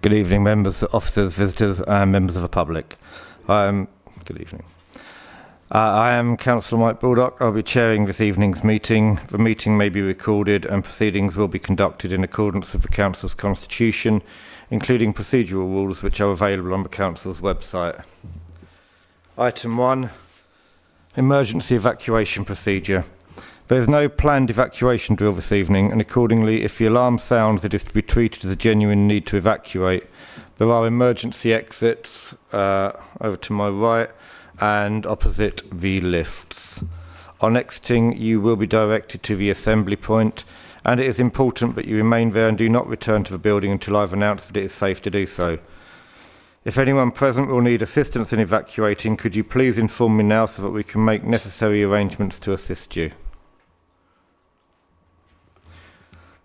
Good evening, members, officers, visitors and members of the public. Good evening. I am Councillor Mike Baldock. I'll be chairing this evening's meeting. The meeting may be recorded and proceedings will be conducted in accordance with the Council's constitution, including procedural rules which are available on the Council's website. Item 1, emergency evacuation procedure. There is no planned evacuation drill this evening, and accordingly, if the alarm sounds, it is to be treated as a genuine need to evacuate. There are emergency exits over to my right and opposite the lifts. On exiting, you will be directed to the assembly point, and it is important that you remain there and do not return to the building until I've announced that it is safe to do so. If anyone present will need assistance in evacuating, could you please inform me now so that we can make necessary arrangements to assist you.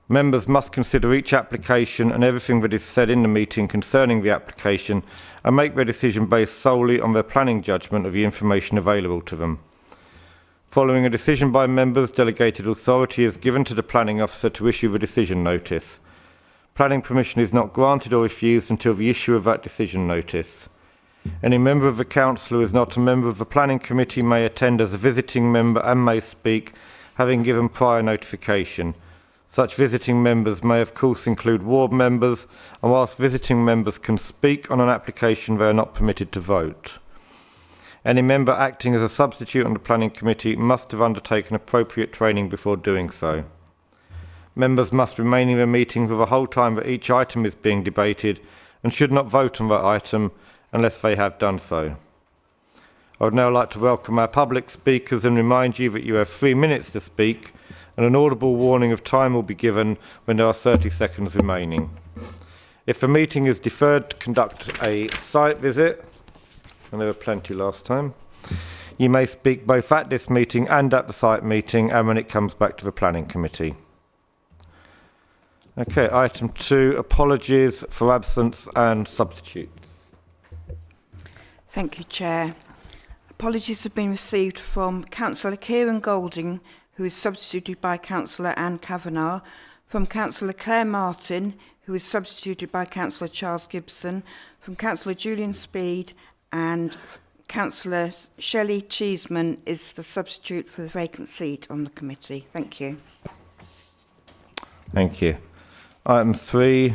Members must consider each application and everything that is said in the meeting concerning the application and make their decision based solely on their planning judgment of the information available to them. Following a decision by members, delegated authority is given to the planning officer to issue the decision notice. Planning permission is not granted or refused until the issue of that decision notice. Any member of the council who is not a member of the planning committee may attend as a visiting member and may speak, having given prior notification. Such visiting members may of course include ward members, and whilst visiting members can speak on an application, they are not permitted to vote. Any member acting as a substitute on the planning committee must have undertaken appropriate training before doing so. Members must remain in the meeting for the whole time that each item is being debated and should not vote on that item unless they have done so. I would now like to welcome our public speakers and remind you that you have 3 minutes to speak, and an audible warning of time will be given when there are 30 seconds remaining. If the meeting is deferred, conduct a site visit, and there were plenty last time. You may speak both at this meeting and at the site meeting and when it comes back to the planning committee. Okay, item 2, apologies for absence and substitutes. Thank you, Chair. Apologies have been received from Councillor Kieran Golding, who is substituted by Councillor Anne Kavanagh, from Councillor Claire Martin, who is substituted by Councillor Charles Gibson, from Councillor Julian Speed, and Councillor Shelley Cheeseman is the substitute for the vacant seat on the committee. Thank you. Thank you. Item 3,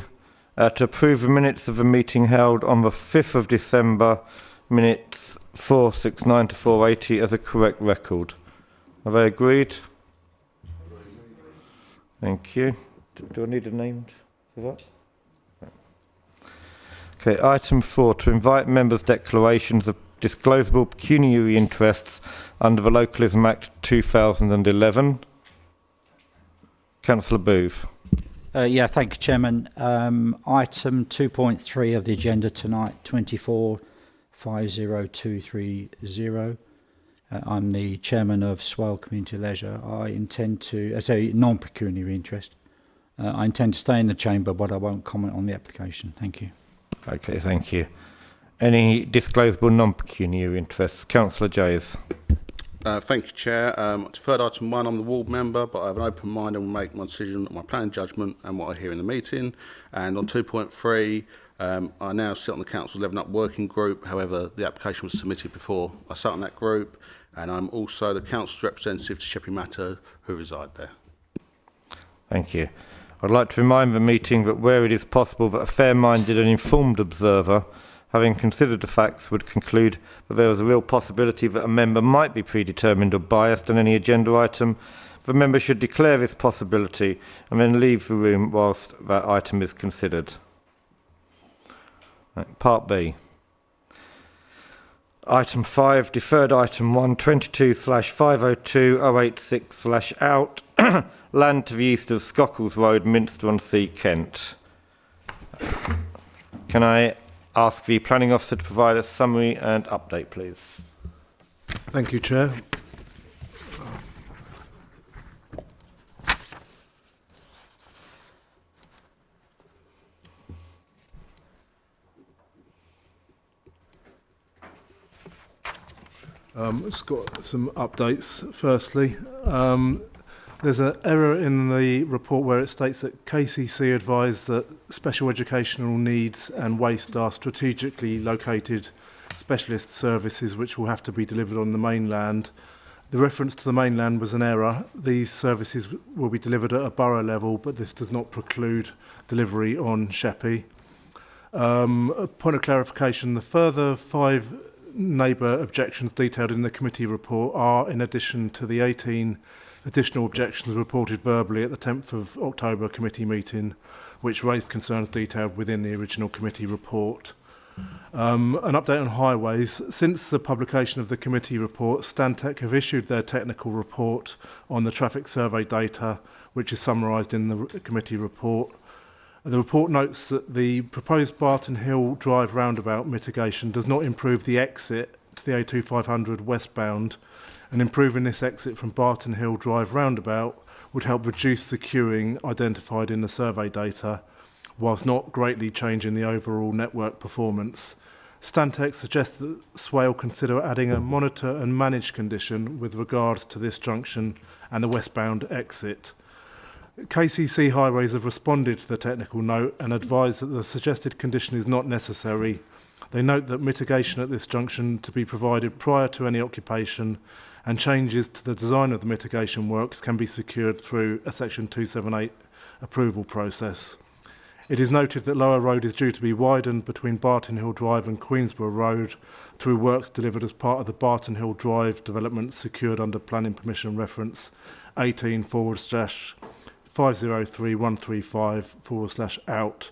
to approve the minutes of the meeting held on the 5th of December, minutes 469 to 480 as a correct record. Are they agreed? Thank you. Do I need a name for that? Okay, item 4, to invite members' declarations of disclosable pecuniary interests under the Localism Act 2011. Councillor Booth. Yeah, thank you, Chairman. Item 2.3 of the agenda tonight, 2450230. I'm the chairman of Swale Community Leisure. I intend to, as a non-pecuniary interest, I intend to stay in the chamber, but I won't comment on the application. Thank you. Okay, thank you. Any disclosable non-pecuniary interests? Councillor Jays. Thank you, Chair. Third item 1, I'm the ward member, but I have an open mind and will make my decision on my planning judgment and what I hear in the meeting. And on 2.3, I now sit on the Council's Levelling Up Working Group. However, the application was submitted before I sat on that group, and I'm also the Council's representative to Sheppey Matter, who reside there. Thank you. I'd like to remind the meeting that where it is possible that a fair-minded and informed observer, having considered the facts, would conclude that there was a real possibility that a member might be predetermined or biased on any agenda item, the member should declare this possibility and then leave the room whilst that item is considered. Part B. Item 5, deferred item 1, 22/502-086/out, land to the east of Scockles Road, Minster-on-Sea, Kent. Can I ask the planning officer to provide a summary and update, please? Thank you, Chair. It's got some updates. Firstly, There's an error in the report where it states that KCC advised that special educational needs and waste are strategically located specialist services which will have to be delivered on the mainland. The reference to the mainland was an error. These services will be delivered at a borough level, but this does not preclude delivery on Sheppey. A point of clarification, the further 5 neighbour objections detailed in the committee report are in addition to the 18 additional objections reported verbally at the 10th of October committee meeting, which raised concerns detailed within the original committee report. An update on highways. Since the publication of the committee report, Stantec have issued their technical report on the traffic survey data, which is summarised in the committee report. The report notes that the proposed Barton Hill Drive roundabout mitigation does not improve the exit to the A2500 westbound, and improving this exit from Barton Hill Drive roundabout would help reduce the queuing identified in the survey data, whilst not greatly changing the overall network performance. Stantec suggests that Swale consider adding a monitor and manage condition with regards to this junction and the westbound exit. KCC Highways have responded to the technical note and advised that the suggested condition is not necessary. They note that mitigation at this junction to be provided prior to any occupation, and changes to the design of the mitigation works can be secured through a Section 278 approval process. It is noted that Lower Road is due to be widened between Barton Hill Drive and Queensborough Road through works delivered as part of the Barton Hill Drive development secured under planning permission reference 18/503135/out.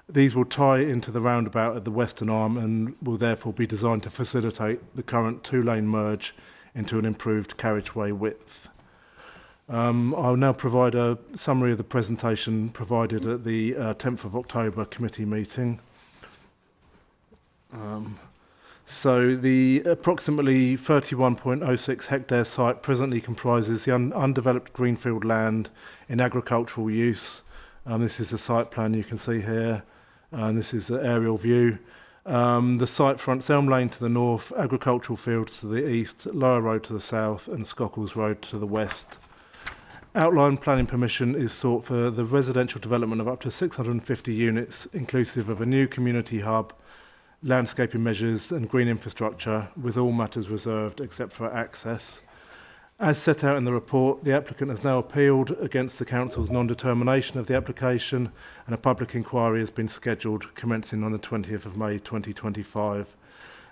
These will tie into the roundabout at the western arm and will therefore be designed to facilitate the current 2-lane merge into an improved carriageway width. I'll now provide a summary of the presentation provided at the 10th of October committee meeting. So the approximately 31.06 hectare site presently comprises the undeveloped greenfield land in agricultural use. This is a site plan you can see here, and this is an aerial view. The site fronts Elm Lane to the north, agricultural fields to the east, Lower Road to the south, and Scockles Road to the west. Outline planning permission is sought for the residential development of up to 650 units, inclusive of a new community hub, landscaping measures and green infrastructure, with all matters reserved except for access. As set out in the report, the applicant has now appealed against the council's non-determination of the application, and a public inquiry has been scheduled commencing on the 20th of May 2025.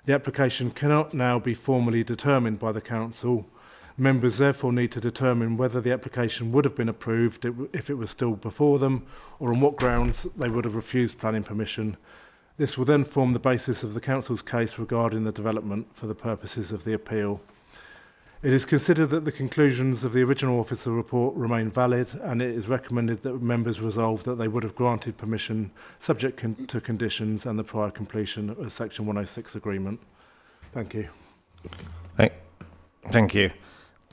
The application cannot now be formally determined by the council. Members therefore need to determine whether the application would have been approved if it was still before them, or on what grounds they would have refused planning permission. This will then form the basis of the council's case regarding the development for the purposes of the appeal. It is considered that the conclusions of the original officer report remain valid, and it is recommended that members resolve that they would have granted permission subject to conditions and the prior completion of Section 106 agreement. Thank you. Thank you.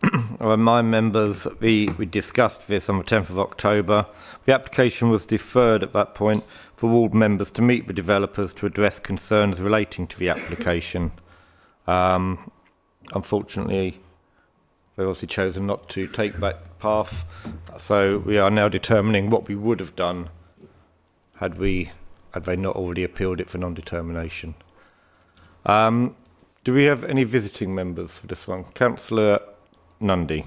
I remind members that we discussed this on the 10th of October. The application was deferred at that point for ward members to meet with developers to address concerns relating to the application. Unfortunately, they've obviously chosen not to take that path, so we are now determining what we would have done had they not already appealed it for non-determination. Do we have any visiting members for this one? Councillor Nundy.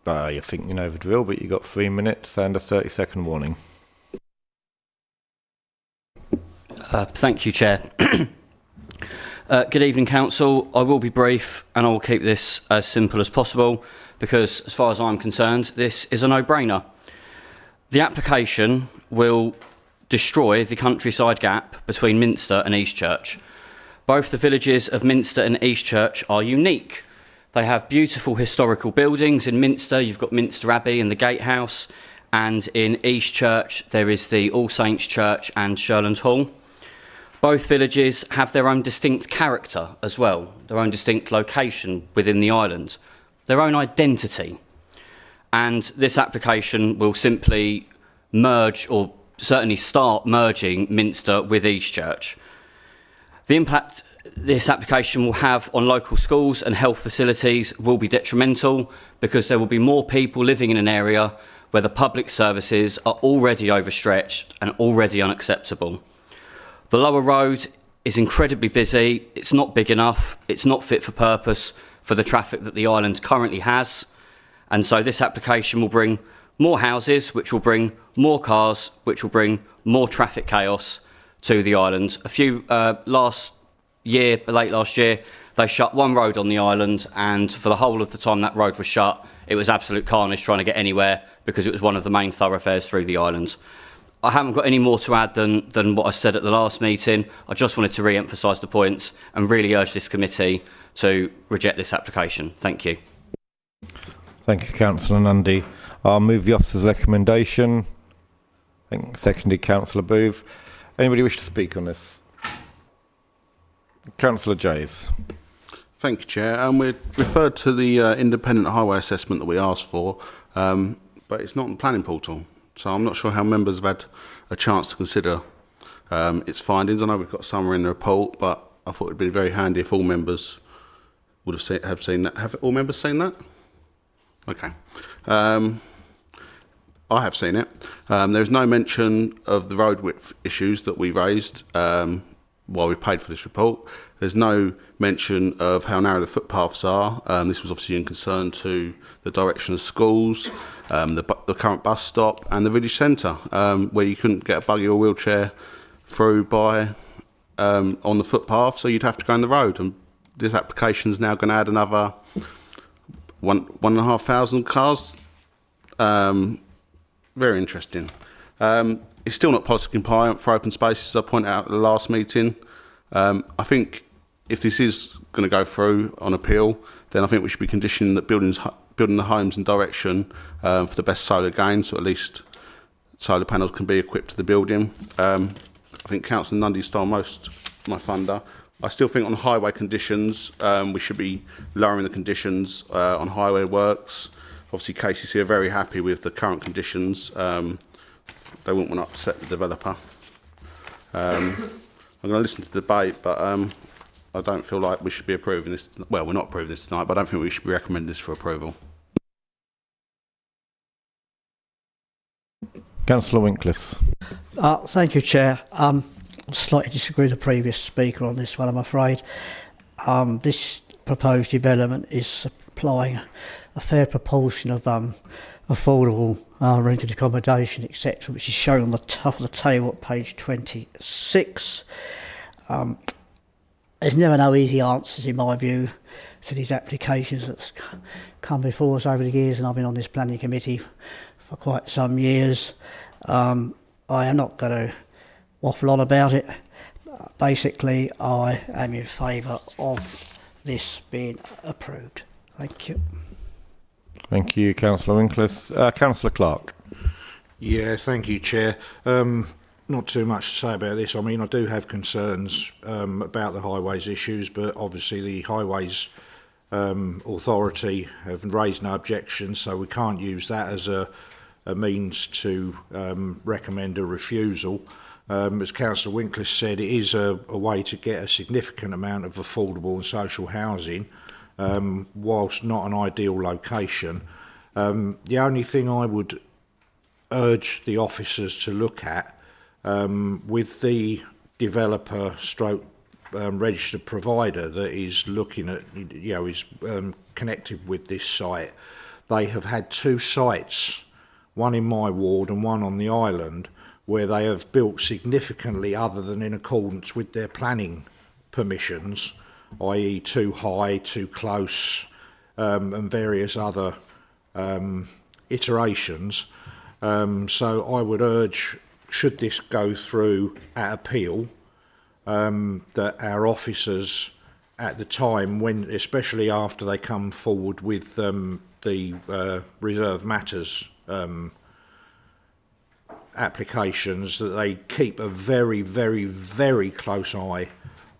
You're thinking you know the drill, but you've got 3 minutes and a 30-second warning. Thank you, Chair. Good evening, Council. I will be brief and I will keep this as simple as possible because, as far as I'm concerned, this is a no-brainer. The application will destroy the countryside gap between Minster and Eastchurch. Both the villages of Minster and Eastchurch are unique. They have beautiful historical buildings. In Minster, you've got Minster Abbey and the Gatehouse, and in Eastchurch, there is the All Saints Church and Sherland Hall. Both villages have their own distinct character as well, their own distinct location within the island, their own identity. and this application will simply merge, or certainly start merging, Minster with Eastchurch. The impact this application will have on local schools and health facilities will be detrimental, because there will be more people living in an area where the public services are already overstretched and already unacceptable. The lower road is incredibly busy, it's not big enough, it's not fit for purpose for the traffic that the island currently has, and so this application will bring more houses, which will bring more cars, which will bring more traffic chaos to the island. Late last year, they shut one road on the island, and for the whole of the time that road was shut, it was absolute carnage trying to get anywhere, because it was one of the main thoroughfares through the island. I haven't got any more to add than what I said at the last meeting. I just wanted to re-emphasise the points and really urge this committee to reject this application. Thank you. Thank you, Councillor Nundy. I'll move the officer's recommendation. I think seconded Councillor Booth. Anybody wish to speak on this? Councillor Jays. Thank you, Chair. We referred to the independent highway assessment that we asked for, but it's not on the planning portal. So I'm not sure how members have had a chance to consider its findings. I know we've got somewhere in the report, but I thought it'd be very handy if all members would have seen that. Have all members seen that? Okay. I have seen it. There's no mention of the road width issues that we raised while we paid for this report. There's no mention of how narrow the footpaths are. This was obviously in concern to the direction of schools, the current bus stop and the village centre, where you couldn't get a buggy or wheelchair through by on the footpath, so you'd have to go on the road. And this application is now going to add another 1,500 cars. Very interesting. It's still not policy compliant for open spaces, as I pointed out at the last meeting. I think if this is going to go through on appeal, then I think we should be conditioning that building the homes in direction for the best solar gain, so at least solar panels can be equipped to the building. I think Councillor Nundy stole most of my thunder. I still think on highway conditions, we should be lowering the conditions on highway works. Obviously, KCC are very happy with the current conditions. They wouldn't want to upset the developer. I'm going to listen to the debate, but I don't feel like we should be approving this. Well, we're not approving this tonight, but I don't think we should be recommending this for approval. Councillor Winklis. Thank you, Chair. I slightly disagree with the previous speaker on this one, I'm afraid. This proposed development is supplying a fair proportion of affordable rented accommodation, etc., which is shown on the top of the table at page 26. There's never no easy answers, in my view, to these applications that's come before us over the years, and I've been on this planning committee for quite some years. I am not going to waffle on about it. Basically, I am in favour of this being approved. Thank you. Thank you, Councillor Winklis. Councillor Clark. Yeah, thank you, Chair. Not too much to say about this. I mean, I do have concerns about the highways issues, but obviously the Highways Authority have raised no objections, so we can't use that as a means to recommend a refusal. As Councillor Winklis said, it is a way to get a significant amount of affordable and social housing, whilst not an ideal location. The only thing I would urge the officers to look at, with the developer stroke registered provider that is looking at, is connected with this site, they have had two sites, one in my ward and one on the island, where they have built significantly other than in accordance with their planning permissions, i.e. too high, too close, and various other iterations. So I would urge, should this go through at appeal, that our officers at the time, when, especially after they come forward with the reserve matters applications, that they keep a very, very, very close eye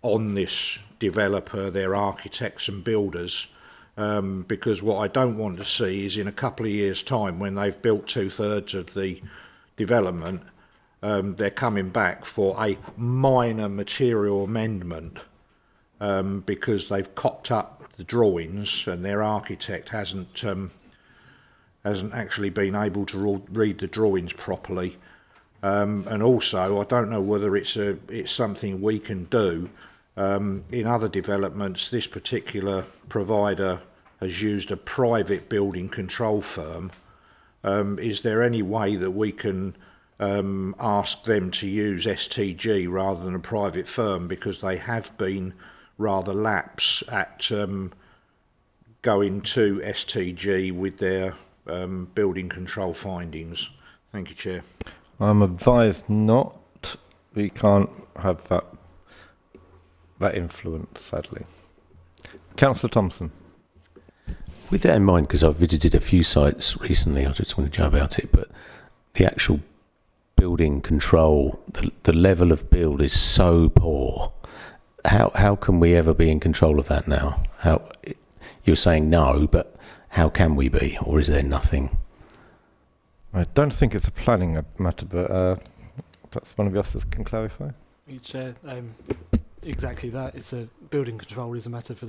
on this developer, their architects and builders, because what I don't want to see is in a couple of years' time, when they've built 2/3 of the development, they're coming back for a minor material amendment because they've cocked up the drawings and their architect hasn't actually been able to read the drawings properly. And also, I don't know whether it's something we can do. In other developments, this particular provider has used a private building control firm. Is there any way that we can ask them to use STG rather than a private firm, because they have been rather lax at going to STG with their building control findings? Thank you, Chair. I'm advised not. We can't have that influence, sadly. Councillor Thompson. With that in mind, because I've visited a few sites recently, I just want to know about it, but the actual building control, the level of build is so poor. How can we ever be in control of that now? You're saying no, but how can we be, or is there nothing? I don't think it's a planning matter, but perhaps one of the officers can clarify. Chair, exactly that. It's a building control is a matter for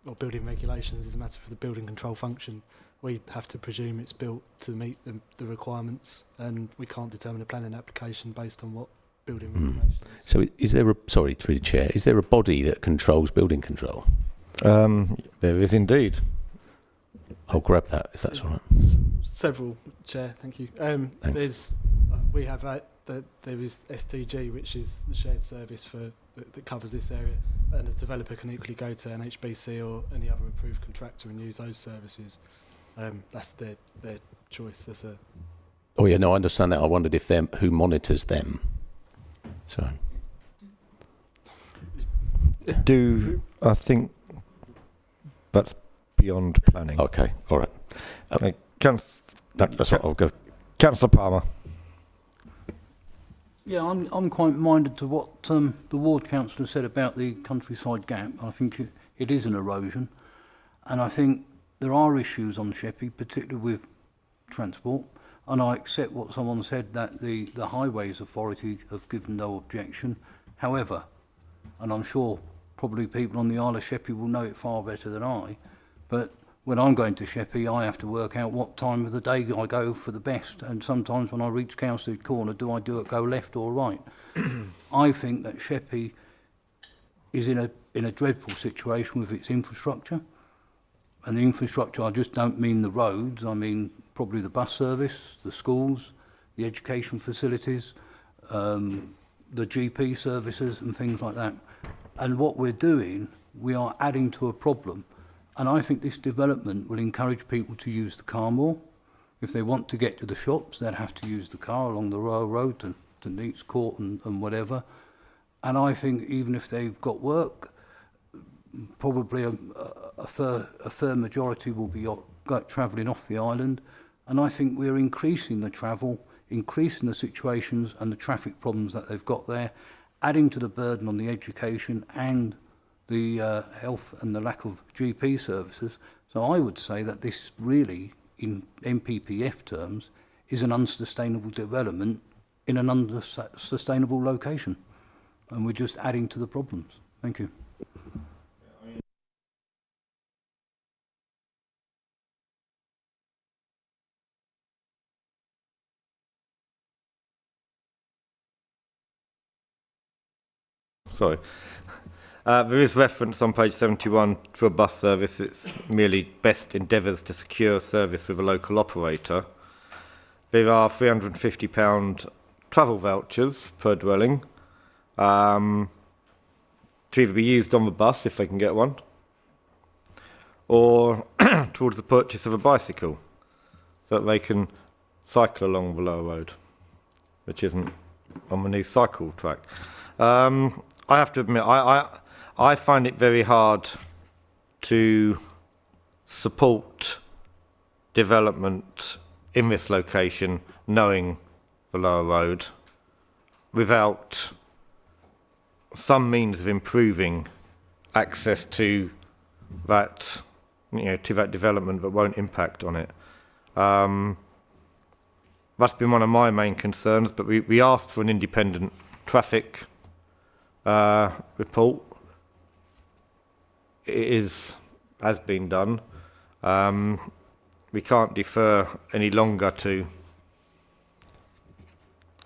or building regulations is a matter for the building control function. We have to presume it's built to meet the requirements, and we can't determine a planning application based on what building regulations. So is there sorry, through the chair, is there a body that controls building control? There is indeed. I'll grab that if that's all right. Several, Chair. Thank you. Thanks. There is STG, which is the shared service that covers this area, and a developer can equally go to NHBC or any other approved contractor and use those services. That's their choice. Oh yeah, no, I understand that. I wondered if who monitors them. So. I think that's beyond planning. Okay, all right. That's what I'll go. Councillor Palmer. Yeah, I'm quite minded to what the ward councillor said about the countryside gap. I think it is an erosion, and I think there are issues on Sheppey, particularly with transport. And I accept what someone said, that the Highways Authority have given no objection. However, and I'm sure probably people on the Isle of Sheppey will know it far better than I, but when I'm going to Sheppey, I have to work out what time of the day I go for the best. And sometimes when I reach Cowsley Corner, do I go left or right? I think that Sheppey is in a dreadful situation with its infrastructure. And the infrastructure, I just don't mean the roads. I mean probably the bus service, the schools, the education facilities, the GP services and things like that. And what we're doing, we are adding to a problem. And I think this development will encourage people to use the car more. If they want to get to the shops, they'll have to use the car along the Royal Road to Neats Court and whatever. And I think even if they've got work, probably a fair majority will be travelling off the island. And I think we're increasing the travel, increasing the situations and the traffic problems that they've got there, adding to the burden on the education and the health and the lack of GP services. So I would say that this really, in MPPF terms, is an unsustainable development in an unsustainable location. And we're just adding to the problems. Thank you. Sorry. There is reference on page 71 for a bus service. It's merely best endeavours to secure service with a local operator. There are £350 travel vouchers per dwelling to either be used on the bus if they can get one, or towards the purchase of a bicycle so that they can cycle along the lower road, which isn't on the new cycle track. I have to admit, I find it very hard to support development in this location, knowing the lower road, without some means of improving access to that to that development but won't impact on it. That's been one of my main concerns, but we asked for an independent traffic report. Has been done. We can't defer any longer to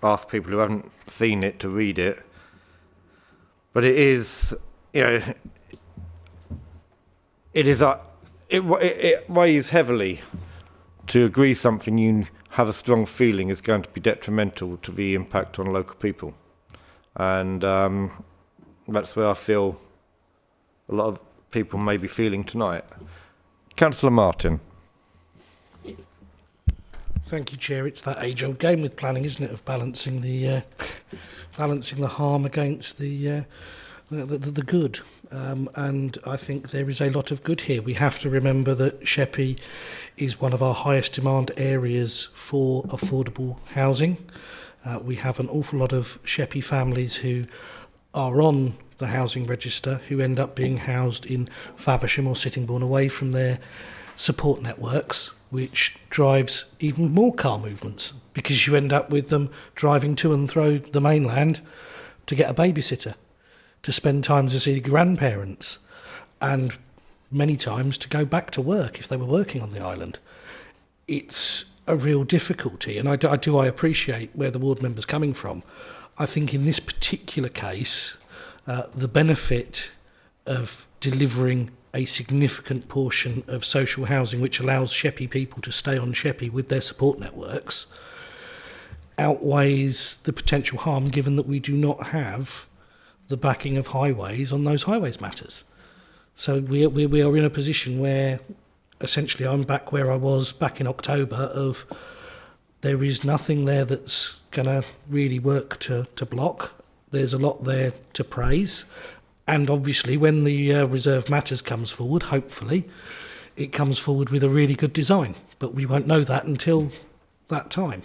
ask people who haven't seen it to read it. But it is, it weighs heavily to agree something you have a strong feeling is going to be detrimental to the impact on local people. And that's where I feel a lot of people may be feeling tonight. Councillor Martin. Thank you, Chair. It's that age-old game with planning, isn't it, of balancing the harm against the good. And I think there is a lot of good here. We have to remember that Sheppey is one of our highest demand areas for affordable housing. We have an awful lot of Sheppey families who are on the housing register who end up being housed in Faversham or Sittingbourne away from their support networks, which drives even more car movements because you end up with them driving to and fro the mainland to get a babysitter, to spend time to see the grandparents, and many times to go back to work if they were working on the island. It's a real difficulty, and I appreciate where the ward member's coming from. I think in this particular case, the benefit of delivering a significant portion of social housing which allows Sheppey people to stay on Sheppey with their support networks outweighs the potential harm, given that we do not have the backing of highways on those highways matters. So we are in a position where essentially I'm back where I was back in October of there is nothing there that's going to really work to block. There's a lot there to praise. And obviously when the Reserve Matters comes forward, hopefully, it comes forward with a really good design. But we won't know that until that time.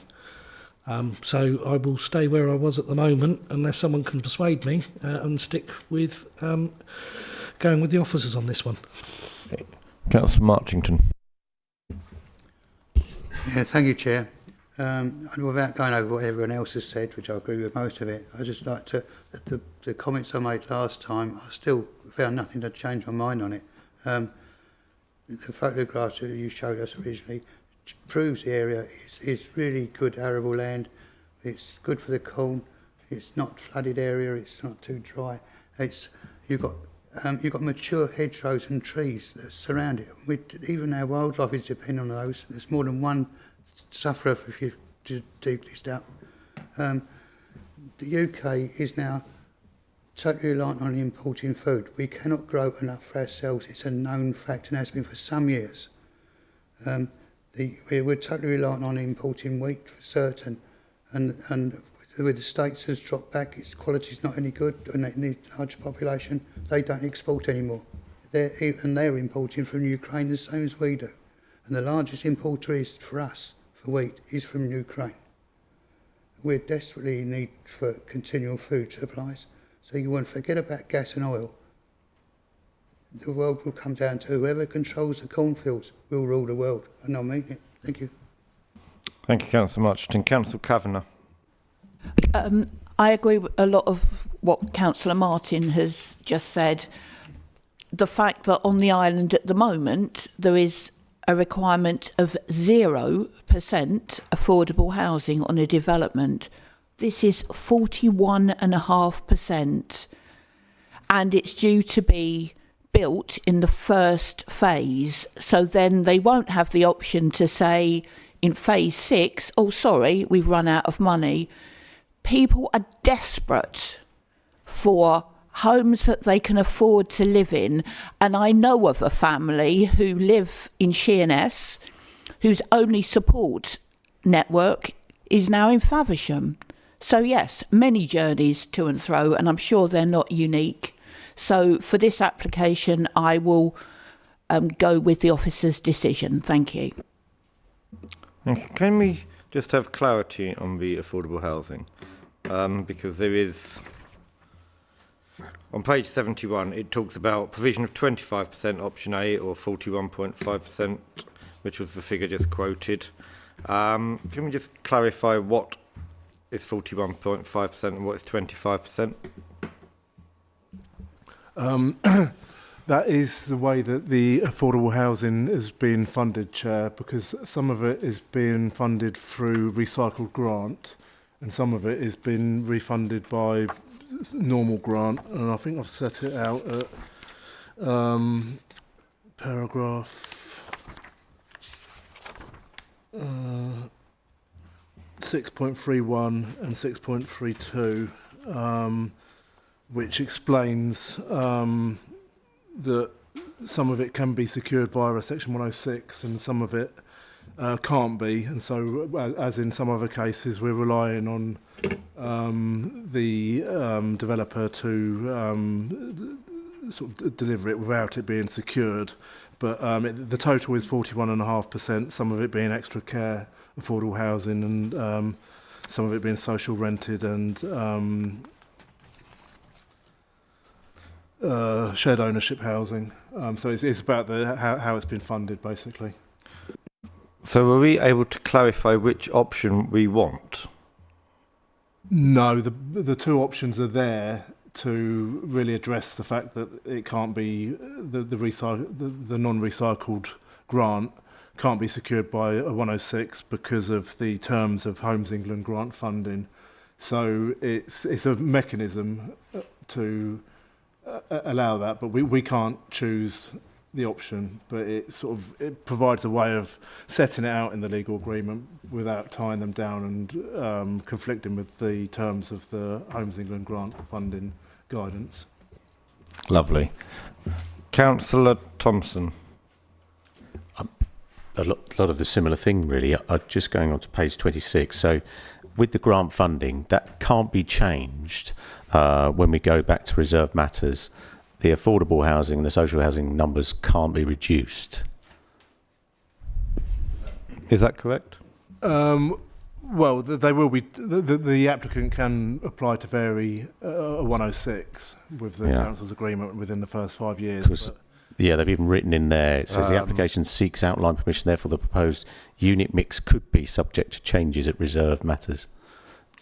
So I will stay where I was at the moment unless someone can persuade me and stick with going with the officers on this one. Councillor Marchington. Yeah, thank you, Chair. And without going over what everyone else has said, which I agree with most of it, I just like to, the comments I made last time, I still found nothing to change my mind on it. The photographs that you showed us originally proves the area is really good arable land. It's good for the corn. It's not flooded area. It's not too dry. You've got mature hedgerows and trees that surround it. Even our wildlife is dependent on those. There's more than one sufferer if you dig this up. The UK is now totally reliant on importing food. We cannot grow enough for ourselves. It's a known fact and has been for some years. We're totally reliant on importing wheat for certain, and with the states has dropped back, its quality is not any good, and they need a large population. They don't export anymore. They're importing from Ukraine the same as we do. And the largest importer is for us, for wheat, is from Ukraine. We're desperately in need for continual food supplies. So you want to forget about gas and oil. The world will come down to whoever controls the cornfields will rule the world. And I mean it. Thank you. Thank you, Councillor Marchington. Councillor Kavanagh. I agree with a lot of what Councillor Martin has just said. The fact that on the island at the moment there is a requirement of 0% affordable housing on a development. This is 41.5%, and it's due to be built in the first phase. So then they won't have the option to say in phase 6, oh, sorry, we've run out of money. People are desperate for homes that they can afford to live in. And I know of a family who live in Sheerness whose only support network is now in Faversham. So yes, many journeys to and fro, and I'm sure they're not unique. So for this application, I will go with the officer's decision. Thank you. Can we just have clarity on the affordable housing? Because there is On page 71, it talks about provision of 25% option A or 41.5%, which was the figure just quoted. Can we just clarify what is 41.5% and what is 25%? That is the way that the affordable housing is being funded, Chair, because some of it is being funded through recycled grant and some of it is being refunded by normal grant, and I think I've set it out at paragraph 6.31 and 6.32, which explains that some of it can be secured via a Section 106 and some of it can't be, and so as in some other cases we're relying on the developer to sort of deliver it without it being secured, but the total is 41.5%, some of it being extra care affordable housing and some of it being social rented and shared ownership housing. So it's about how it's been funded, basically. So are we able to clarify which option we want? No, the two options are there to really address the fact that it can't be the non-recycled grant can't be secured by a 106 because of the terms of Homes England grant funding. So it's a mechanism to allow that, but we can't choose the option, but it provides a way of setting it out in the legal agreement without tying them down and conflicting with the terms of the Homes England grant funding guidance. Lovely. Councillor Thompson. A lot of the similar thing, really. Just going on to page 26. So, with the grant funding, that can't be changed when we go back to reserved matters. The affordable housing and the social housing numbers can't be reduced. Is that correct? Well, they will be. The applicant can apply to vary a 106 with the council's agreement within the first 5 years. Yeah, they've even written in there, it says the application seeks outline permission, therefore the proposed unit mix could be subject to changes at reserved matters.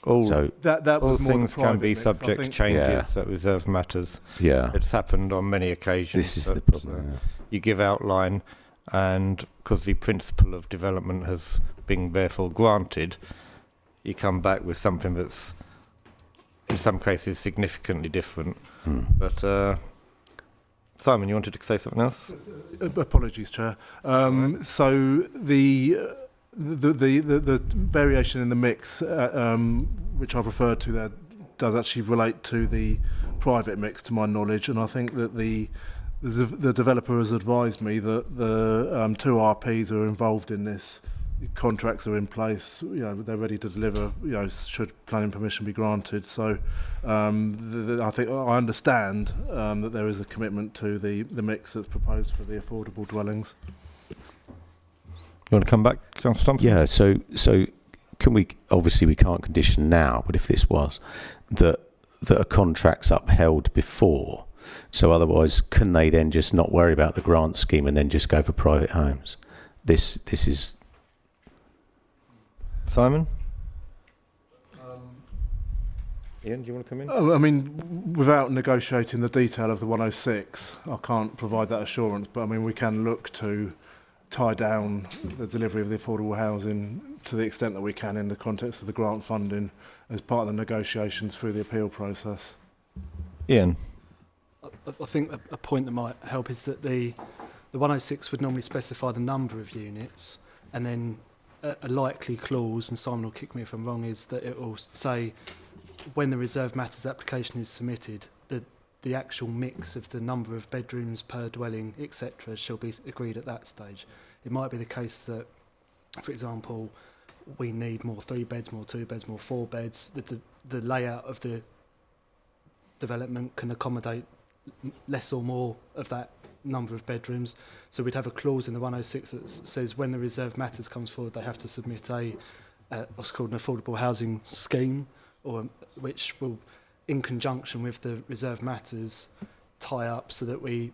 All was things can be subject to changes at reserved matters. Yeah. It's happened on many occasions. This is the problem. You give outline, and because the principle of development has been therefore granted, you come back with something that's, in some cases, significantly different. But Simon, you wanted to say something else? Apologies, Chair. So the variation in the mix, which I've referred to there, does actually relate to the private mix, to my knowledge, and I think that the developer has advised me that the two RPs are involved in this. Contracts are in place, they're ready to deliver, should planning permission be granted. So I think I understand that there is a commitment to the mix that's proposed for the affordable dwellings. You want to come back, Councillor Thompson? Yeah, so can we, obviously we can't condition now, but if this was, that a contract's upheld before, so otherwise can they then just not worry about the grant scheme and then just go for private homes? This is... Simon? Ian, do you want to come in? I mean, without negotiating the detail of the 106, I can't provide that assurance, but I mean, we can look to tie down the delivery of the affordable housing to the extent that we can in the context of the grant funding as part of the negotiations through the appeal process. Ian? I think a point that might help is that the 106 would normally specify the number of units, and then a likely clause, and Simon will kick me if I'm wrong, is that it will say when the reserved matters application is submitted, the actual mix of the number of bedrooms per dwelling, etc., shall be agreed at that stage. It might be the case that, for example, we need more 3 beds, more 2 beds, more 4 beds. The layout of the development can accommodate less or more of that number of bedrooms. So we'd have a clause in the 106 that says when the reserved matters comes forward, they have to submit what's called an affordable housing scheme, or which will in conjunction with the reserved matters, tie up so that we,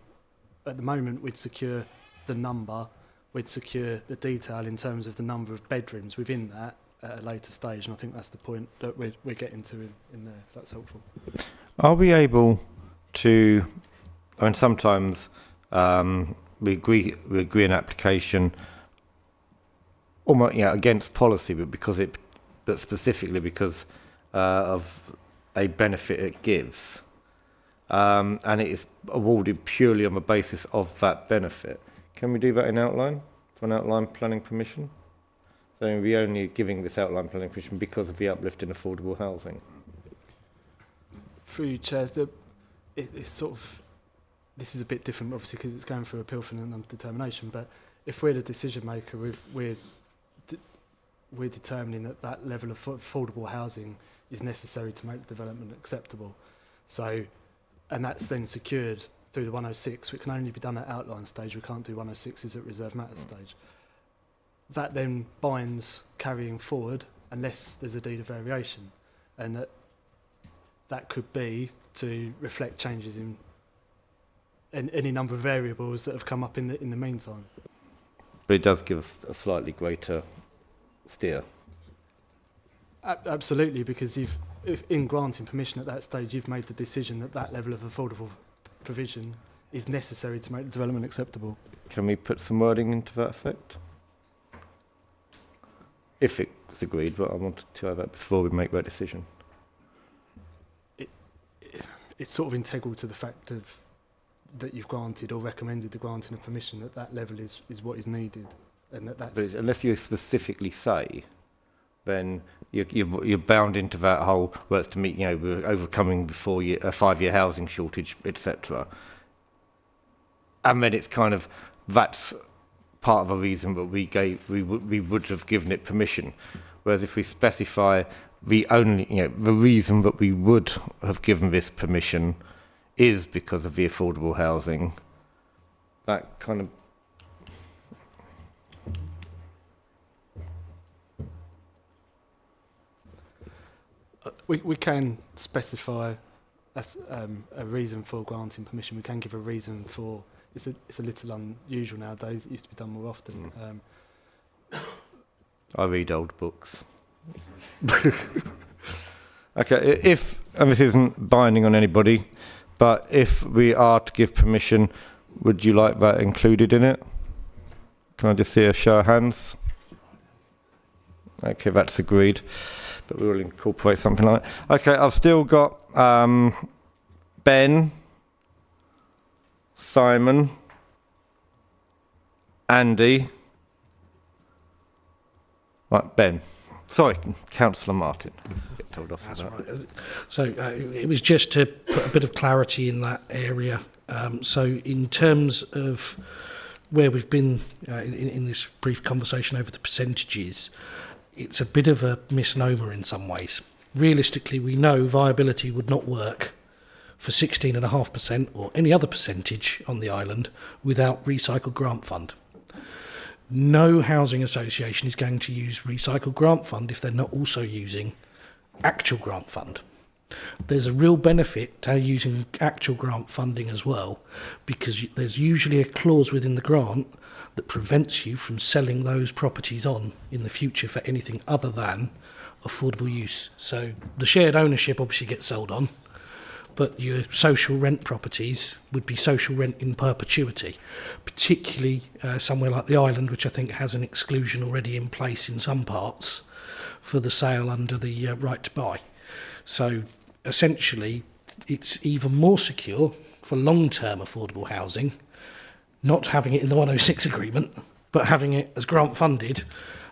at the moment, we'd secure the number, we'd secure the detail in terms of the number of bedrooms within that at a later stage, and I think that's the point that we're getting to in there, if that's helpful. Are we able to, I mean, sometimes we agree an application almost against policy, but specifically because of a benefit it gives, and it is awarded purely on the basis of that benefit. Can we do that in outline, for an outline planning permission? So we're only giving this outline planning permission because of the uplift in affordable housing. Through you, Chair, it's sort of, this is a bit different obviously because it's going through appeal for non-determination, but if we're the decision maker, we're determining that level of affordable housing is necessary to make development acceptable. So, and that's then secured through the 106. It can only be done at outline stage. We can't do 106s at reserved matters stage. That then binds carrying forward unless there's a deed of variation, and that could be to reflect changes in any number of variables that have come up in the meantime. But it does give us a slightly greater steer. Absolutely, because if in granting permission at that stage, you've made the decision that level of affordable provision is necessary to make the development acceptable. Can we put some wording into that effect? If it's agreed, but I wanted to have that before we make that decision. It's sort of integral to the fact that you've granted or recommended the granting of permission that level is what is needed, and that's. But unless you specifically say, then you're bound into that whole, well, it's to meet, we're overcoming a 5-year housing shortage, etc. And then it's kind of, that's part of the reason that we would have given it permission. Whereas if we specify the reason that we would have given this permission is because of the affordable housing, that kind of we can specify as a reason for granting permission. We can give a reason for. It's a little unusual nowadays. It used to be done more often. I read old books. Okay, and this isn't binding on anybody, but if we are to give permission, would you like that included in it? Can I just see a show of hands? Okay, that's agreed. But we will incorporate something like that. Okay, I've still got Ben, Simon, Andy. Right, Ben. Sorry, Councillor Martin. Get told off. That's right. So it was just to put a bit of clarity in that area. So in terms of where we've been in this brief conversation over the percentages, it's a bit of a misnomer in some ways. Realistically, we know viability would not work for 16.5% or any other percentage on the island without Recycle Grant Fund. No housing association is going to use Recycle Grant Fund if they're not also using actual grant fund. There's a real benefit to using actual grant funding as well, because there's usually a clause within the grant that prevents you from selling those properties on in the future for anything other than affordable use. So the shared ownership obviously gets sold on, but your social rent properties would be social rent in perpetuity, particularly somewhere like the island, which I think has an exclusion already in place in some parts for the sale under the right to buy. So essentially, it's even more secure for long-term affordable housing, not having it in the 106 agreement, but having it as grant funded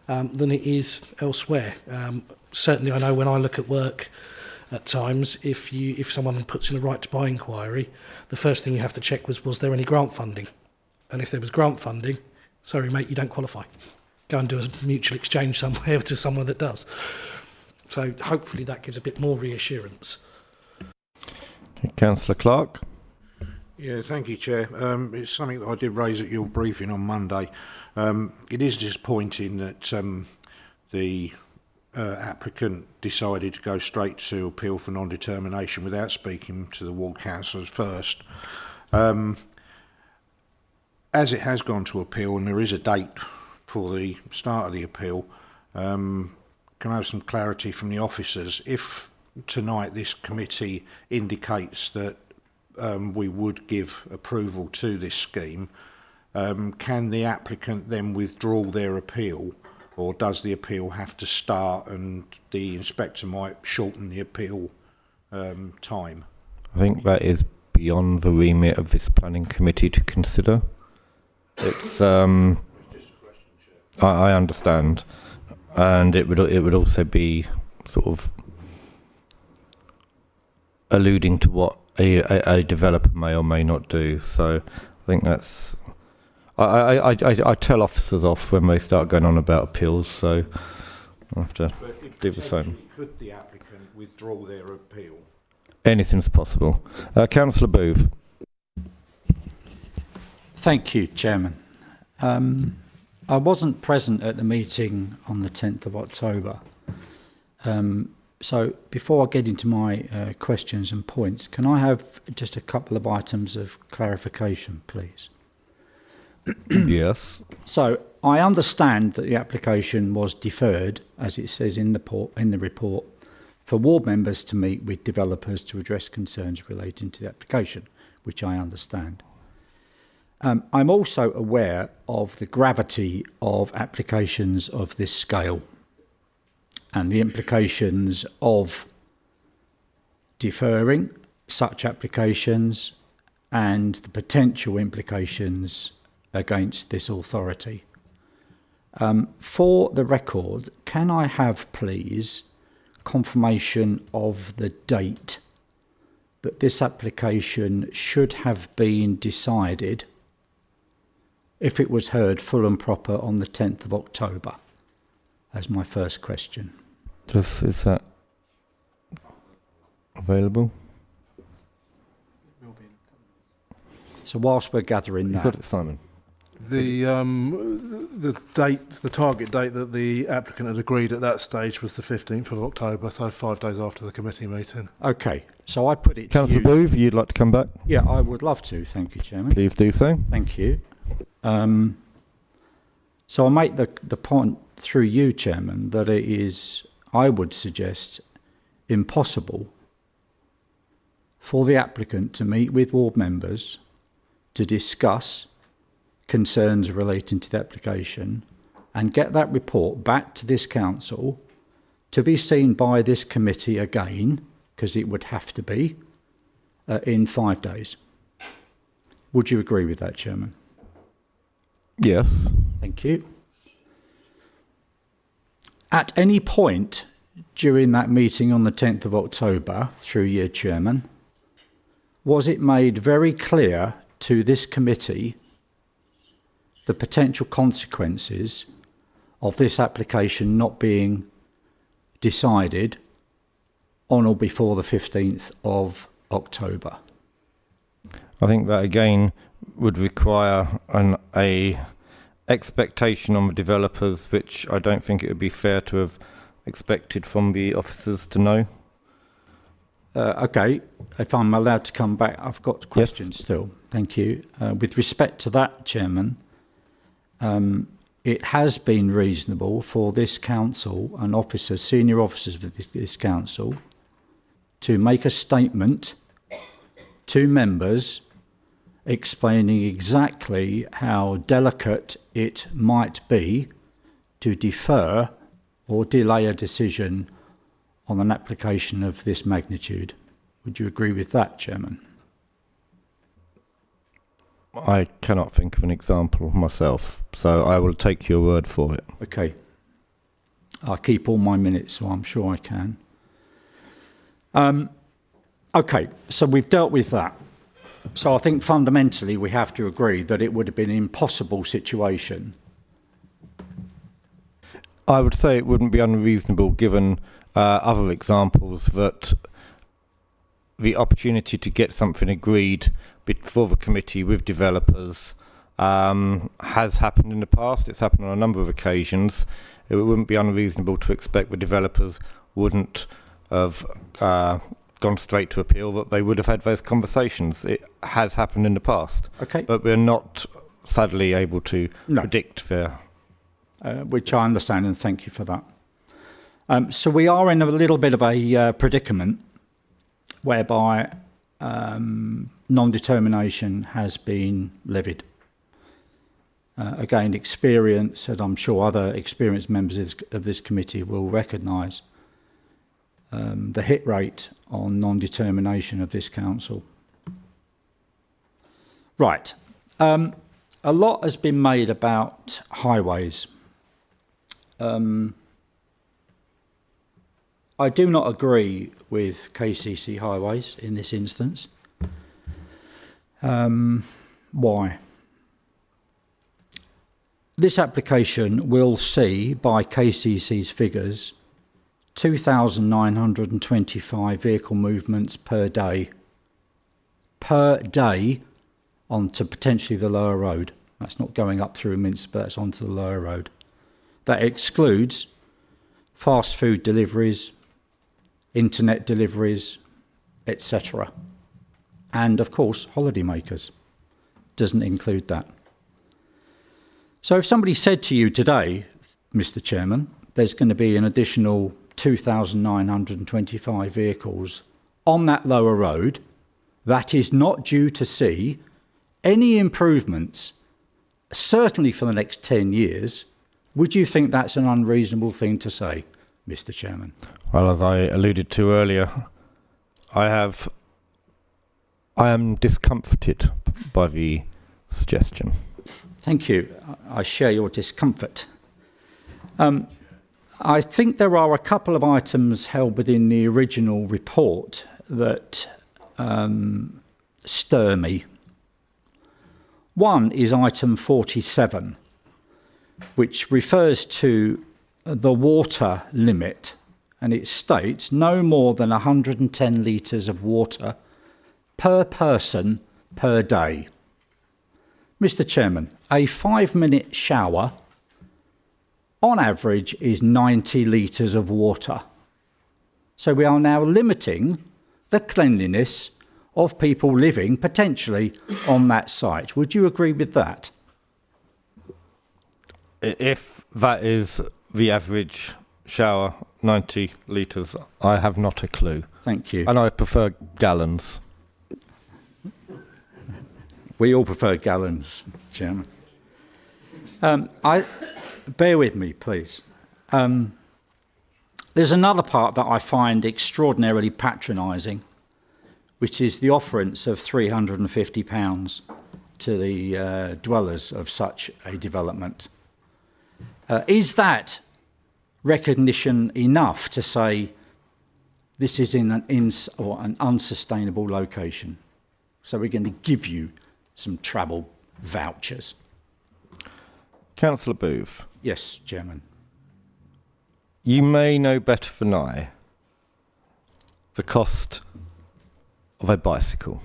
than it is elsewhere. Certainly, I know when I look at work at times, if someone puts in a right to buy inquiry, the first thing you have to check was there any grant funding? And if there was grant funding, sorry mate, you don't qualify. Go and do a mutual exchange somewhere to someone that does. So hopefully that gives a bit more reassurance. Okay, Councillor Clark. Yeah, thank you, Chair. It's something that I did raise at your briefing on Monday. It is disappointing that the applicant decided to go straight to appeal for non-determination without speaking to the ward councillors first. As it has gone to appeal and there is a date for the start of the appeal, can I have some clarity from the officers? If tonight this committee indicates that we would give approval to this scheme, can the applicant then withdraw their appeal, or does the appeal have to start and the inspector might shorten the appeal time? I think that is beyond the remit of this planning committee to consider. It's I understand, and it would also be sort of alluding to what a developer may or may not do. So I think that's I tell officers off when they start going on about appeals. So I have to do the same. Could the applicant withdraw their appeal? Anything's possible. Councillor Booth. Thank you, Chairman. I wasn't present at the meeting on the 10th of October. So before I get into my questions and points, can I have just a couple of items of clarification, please? Yes. So I understand that the application was deferred, as it says in the report, for ward members to meet with developers to address concerns relating to the application, which I understand. I'm also aware of the gravity of applications of this scale and the implications of deferring such applications and the potential implications against this authority. For the record, can I have, please, confirmation of the date that this application should have been decided if it was heard full and proper on the 10th of October, as my first question. Is that available? So whilst we're gathering that... You've got it, Simon. The date, the target date that the applicant had agreed at that stage was the 15th of October, so 5 days after the committee meeting. Okay, so I put it Councillor to you... Booth, you'd like to come back? Yeah, I would love to, thank you, Chairman. Please do so. Thank you. So I'll make the point through you, Chairman, that it is, I would suggest, impossible for the applicant to meet with ward members to discuss concerns relating to the application and get that report back to this council to be seen by this committee again, because it would have to be, in 5 days. Would you agree with that, Chairman? Yes. Thank you. At any point during that meeting on the 10th of October, through your Chairman, was it made very clear to this committee the potential consequences of this application not being decided on or before the 15th of October? I think that again would require a expectation on the developers, which I don't think it would be fair to have expected from the officers to know. Okay, if I'm allowed to come back, I've got questions still. Thank you. With respect to that, Chairman, it has been reasonable for this council and officers, senior officers of this council, to make a statement to members explaining exactly how delicate it might be to defer or delay a decision on an application of this magnitude. Would you agree with that, Chairman? I cannot think of an example myself, so I will take your word for it. Okay. I'll keep all my minutes, so I'm sure I can. Okay, so we've dealt with that. So I think fundamentally we have to agree that it would have been an impossible situation. I would say it wouldn't be unreasonable given other examples that the opportunity to get something agreed before the committee with developers has happened in the past. It's happened on a number of occasions. it wouldn't be unreasonable to expect the developers wouldn't have gone straight to appeal, that they would have had those conversations. It has happened in the past. Okay. But we're not sadly able to No. predict their... Which I understand, and thank you for that. So we are in a little bit of a predicament whereby non-determination has been levied. Again, experience, and I'm sure other experienced members of this committee will recognise the hit rate on non-determination of this council. Right. A lot has been made about highways. I do not agree with KCC Highways in this instance. Why? This application will see, by KCC's figures, 2,925 vehicle movements per day onto potentially the lower road. That's not going up through Minster, but that's onto the lower road. That excludes fast food deliveries, internet deliveries, etc. And of course, holidaymakers. Doesn't include that. So if somebody said to you today, Mr. Chairman, there's going to be an additional 2,925 vehicles on that lower road, that is not due to see any improvements, certainly for the next 10 years, would you think that's an unreasonable thing to say, Mr. Chairman? Well, as I alluded to earlier, I am discomforted by the suggestion. Thank you. I share your discomfort. I think there are a couple of items held within the original report that stir me. One is item 47, which refers to the water limit, and it states no more than 110 litres of water per person per day. Mr. Chairman, a 5-minute shower on average is 90 litres of water. So we are now limiting the cleanliness of people living potentially on that site. Would you agree with that? If that is the average shower, 90 litres, I have not a clue. Thank you. And I prefer gallons. We all prefer gallons, Chairman. Bear with me, please. There's another part that I find extraordinarily patronising, which is the offerance of £350 to the dwellers of such a development. Is that recognition enough to say this is in an unsustainable location? So we're going to give you some travel vouchers. Councillor Booth. Yes, Chairman. You may know better than I the cost of a bicycle.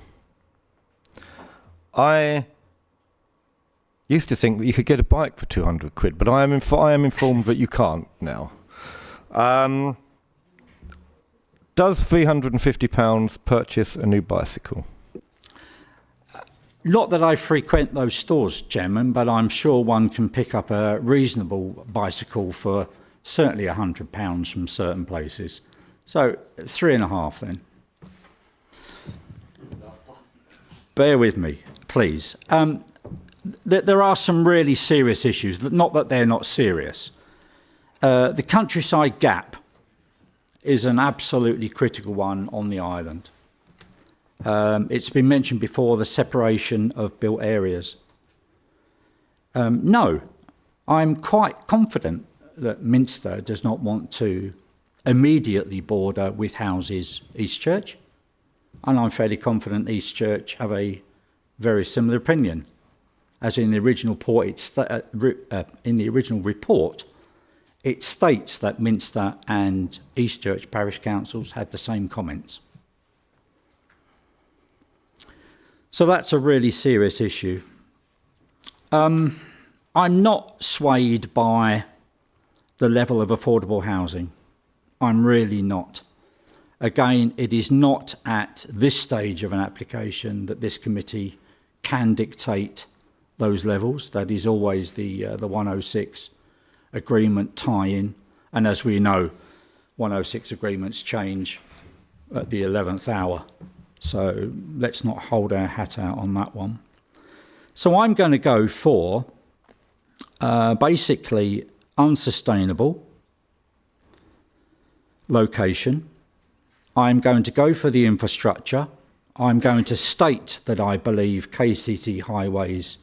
I used to think that you could get a bike for 200 quid, but I am informed that you can't now. Does £350 purchase a new bicycle? Not that I frequent those stores, Chairman, but I'm sure one can pick up a reasonable bicycle for certainly £100 from certain places. So 3.5 then. Bear with me, please. There are some really serious issues, not that they're not serious. The Countryside Gap is an absolutely critical one on the island. It's been mentioned before, the separation of built areas. No, I'm quite confident that Minster does not want to immediately border with houses Eastchurch, and I'm fairly confident Eastchurch have a very similar opinion. As in the original report, it states that Minster and Eastchurch parish councils had the same comments. So that's a really serious issue. I'm not swayed by the level of affordable housing. I'm really not. Again, it is not at this stage of an application that this committee can dictate those levels. That is always the 106 agreement tie-in. And as we know, 106 agreements change at the 11th hour. So let's not hold our hat out on that one. So I'm going to go for basically unsustainable location. I'm going to go for the infrastructure. I'm going to state that I believe KCC highways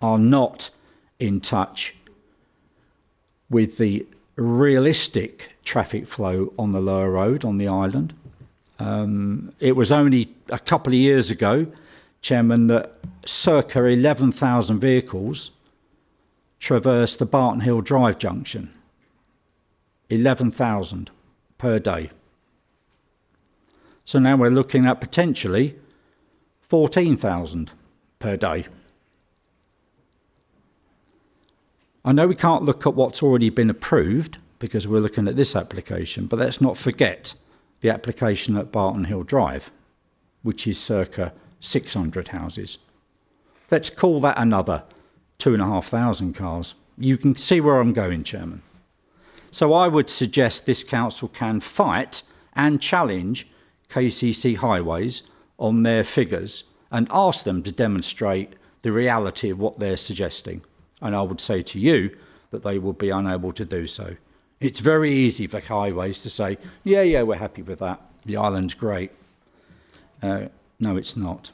are not in touch with the realistic traffic flow on the lower road on the island. It was only a couple of years ago, Chairman, that circa 11,000 vehicles traversed the Barton Hill Drive junction. 11,000 per day. So now we're looking at potentially 14,000 per day. I know we can't look at what's already been approved because we're looking at this application, but let's not forget the application at Barton Hill Drive, which is circa 600 houses. Let's call that another 2,500 cars. You can see where I'm going, Chairman. So I would suggest this council can fight and challenge KCC Highways on their figures and ask them to demonstrate the reality of what they're suggesting. And I would say to you that they will be unable to do so. It's very easy for highways to say, yeah, we're happy with that. The island's great. No, it's not.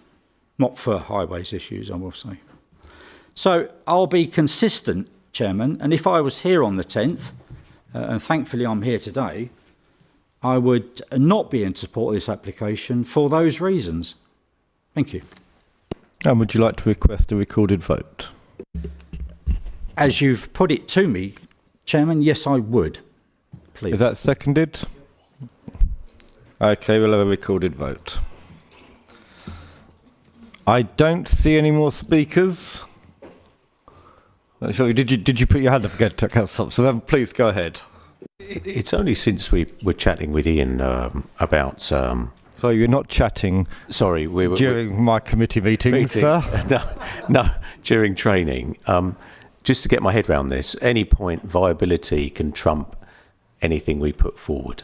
Not for highways issues, I will say. So I'll be consistent, Chairman, and if I was here on the 10th, and thankfully I'm here today, I would not be in support of this application for those reasons. Thank you. And would you like to request a recorded vote? As you've put it to me, Chairman, yes, I would. Please. Is that seconded? Okay, we'll have a recorded vote. I don't see any more speakers. Sorry, did you put your hand up again, Councillor? So please go ahead. It's only since we were chatting with Ian about... So you're not chatting sorry, during my committee meeting, sir? No, during training. Just to get my head around this, any point viability can trump anything we put forward.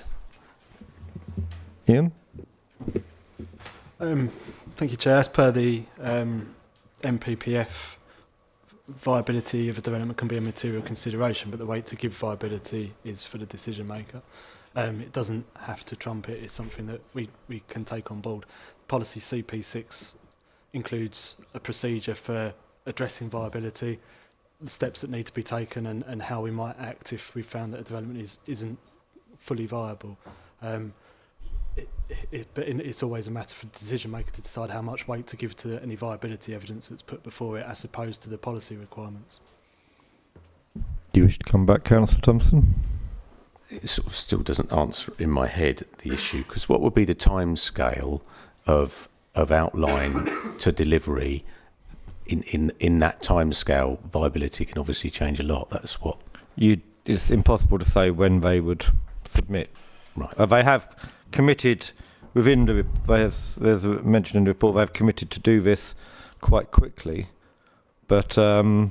Ian? Thank you, Chair. As per the MPPF, viability of a development can be a material consideration, but the weight to give viability is for the decision maker. It doesn't have to trump it. It's something that we can take on board. Policy CP6 includes a procedure for addressing viability, the steps that need to be taken, and how we might act if we found that a development isn't fully viable. But it's always a matter for the decision maker to decide how much weight to give to any viability evidence that's put before it, as opposed to the policy requirements. Do you wish to come back, Councillor Thompson? It sort of still doesn't answer in my head the issue, because what would be the time scale of outline to delivery? In that time scale, viability can obviously change a lot. That's what it's impossible to say when they would submit. Right. They have committed within the. There's mentioned in the report. They've committed to do this quite quickly, but there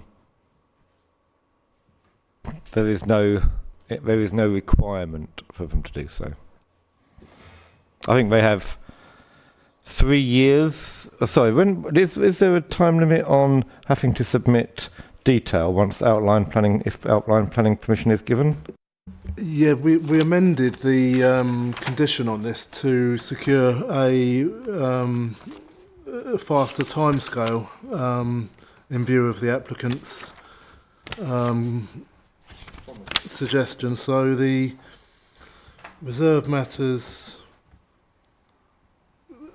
is no requirement for them to do so. I think they have 3 years. When is there a time limit on having to submit detail once outline planning, if outline planning permission is given? Yeah, we amended the condition on this to secure a faster timescale in view of the applicant's suggestion. So the reserve matters.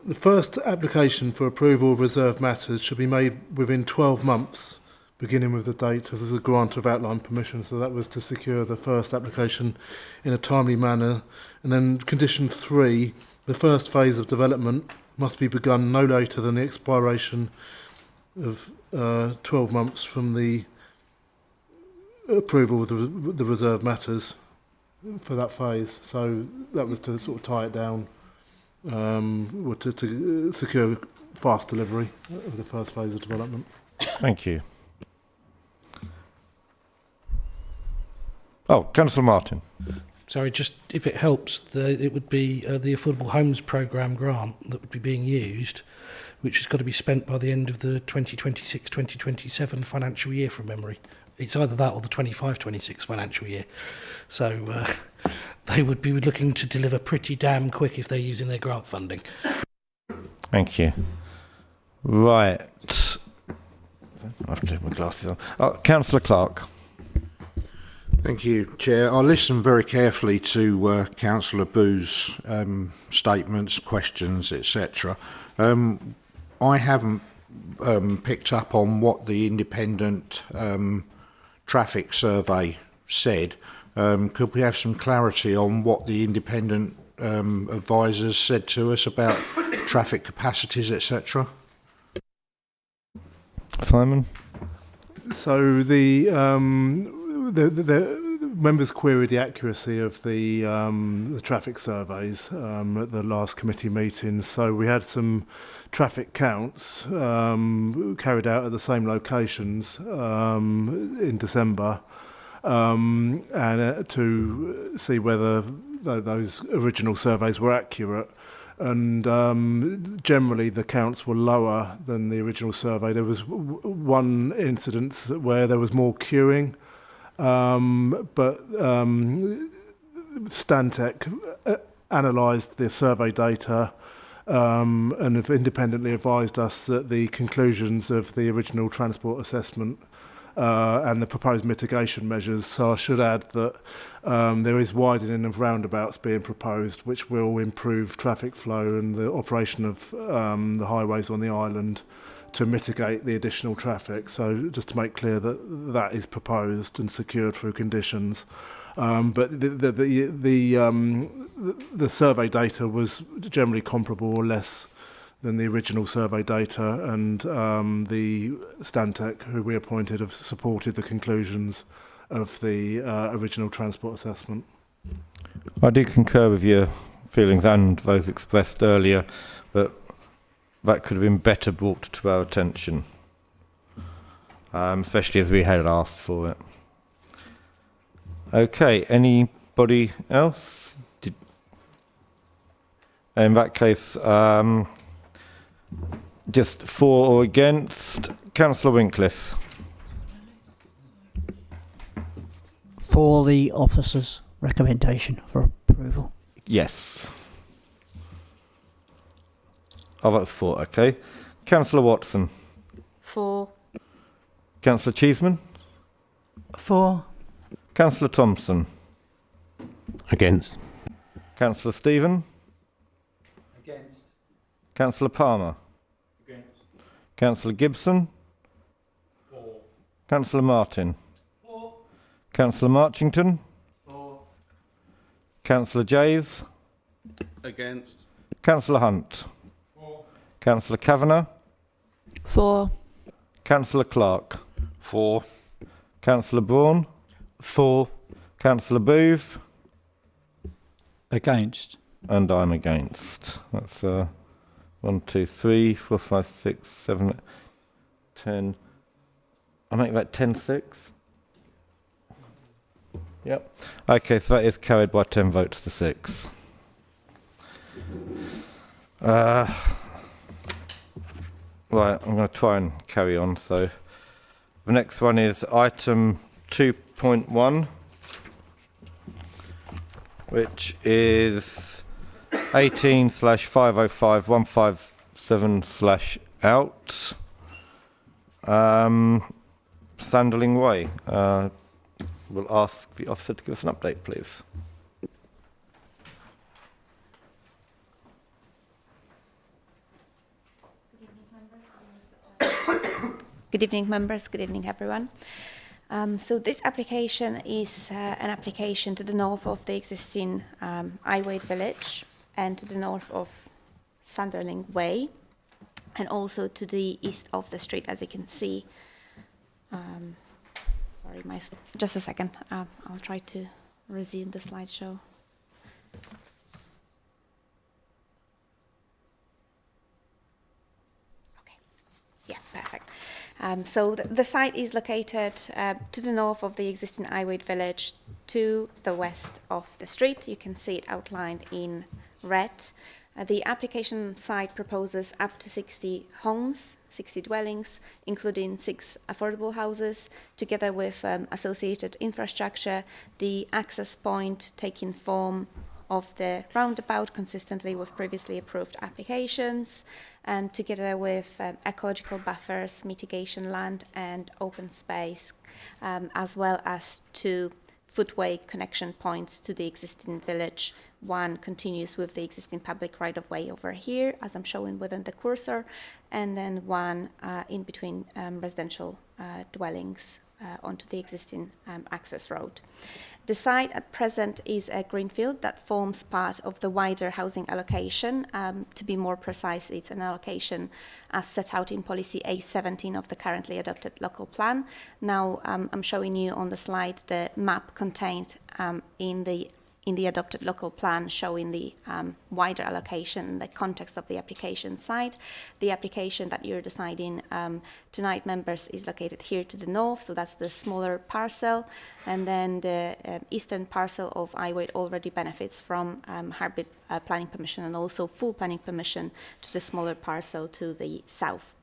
The first application for approval of reserve matters should be made within 12 months, beginning with the date of the grant of outline permission. So that was to secure the first application in a timely manner. And then condition 3, the first phase of development must be begun no later than the expiration of 12 months from the approval of the reserve matters for that phase. So that was to sort of tie it down, or to secure fast delivery of the first phase of development. Thank you. Oh, Councillor Martin. Sorry, just if it helps, it would be the Affordable Homes Programme grant that would be being used, which has got to be spent by the end of the 2026-2027 financial year from memory. It's either that or the 25-26 financial year. So they would be looking to deliver pretty damn quick if they're using their grant funding. Thank you. Right. I have to take my glasses on. Councillor Clark. Thank you, Chair. I listened very carefully to Councillor Boo's statements, questions, etc. I haven't picked up on what the independent traffic survey said. Could we have some clarity on what the independent advisors said to us about traffic capacities, etc.? Simon? So the members queried the accuracy of the traffic surveys at the last committee meeting. So we had some traffic counts carried out at the same locations in December, and to see whether those original surveys were accurate. And generally the counts were lower than the original survey. There was one incident where there was more queuing, but Stantec analysed the survey data and have independently advised us that the conclusions of the original transport assessment and the proposed mitigation measures. So I should add that there is widening of roundabouts being proposed, which will improve traffic flow and the operation of the highways on the island to mitigate the additional traffic. So just to make clear that that is proposed and secured through conditions. But the survey data was generally comparable or less than the original survey data, and the Stantec, who we appointed, have supported the conclusions of the original transport assessment. I do concur with your feelings and those expressed earlier, but that could have been better brought to our attention, especially as we had asked for it. Okay, anybody else? In that case, just for or against. Councillor Winklis. For the officer's recommendation for approval. Yes. Oh, that's for. Okay. Councillor Watson. For. Councillor Cheeseman. For. Councillor Thompson. Against. Councillor Stephen. Against. Councillor Palmer. Against. Councillor Gibson. For. Councillor Martin. For. Councillor Marchington. For. Councillor Jays. Against. Councillor Hunt. For. Councillor Kavanagh. For. Councillor Clark. For. Councillor Braun. For. Councillor Booth. Against. And I'm against. That's 1, 2, 3, 4, 5, 6, 7, 10. I make that 10-6. Yep. Okay, so that is carried by 10 votes to 6. Right, I'm going to try and carry on. So the next one is item 2.1, which is 18/505/157/out, Sanderling Way. We'll ask the officer to give us an update, please. Good evening, members. Good evening, everyone. So this application is an application to the north of the existing Iwade village and to the north of Sanderling Way, and also to the east of the street, as you can see. Sorry. sorry, just a second. I'll try to resume the slideshow. Yeah, perfect. So the site is located to the north of the existing Iwade village, to the west of the street. You can see it outlined in red. The application site proposes up to 60 homes, 60 dwellings, including 6 affordable houses, together with associated infrastructure, the access point taking form of the roundabout consistently with previously approved applications, together with ecological buffers, mitigation land and open space, as well as 2 footway connection points to the existing village. One continues with the existing public right-of-way over here, as I'm showing within the cursor, and then one in between residential dwellings onto the existing access road. The site at present is a greenfield that forms part of the wider housing allocation. To be more precise, it's an allocation as set out in policy A17 of the currently adopted local plan. Now, I'm showing you on the slide the map contained in the adopted local plan, showing the wider allocation, the context of the application site. The application that you're deciding tonight, members, is located here to the north, so that's the smaller parcel, and then the eastern parcel of Iwade already benefits from hybrid planning permission and also full planning permission to the smaller parcel to the south.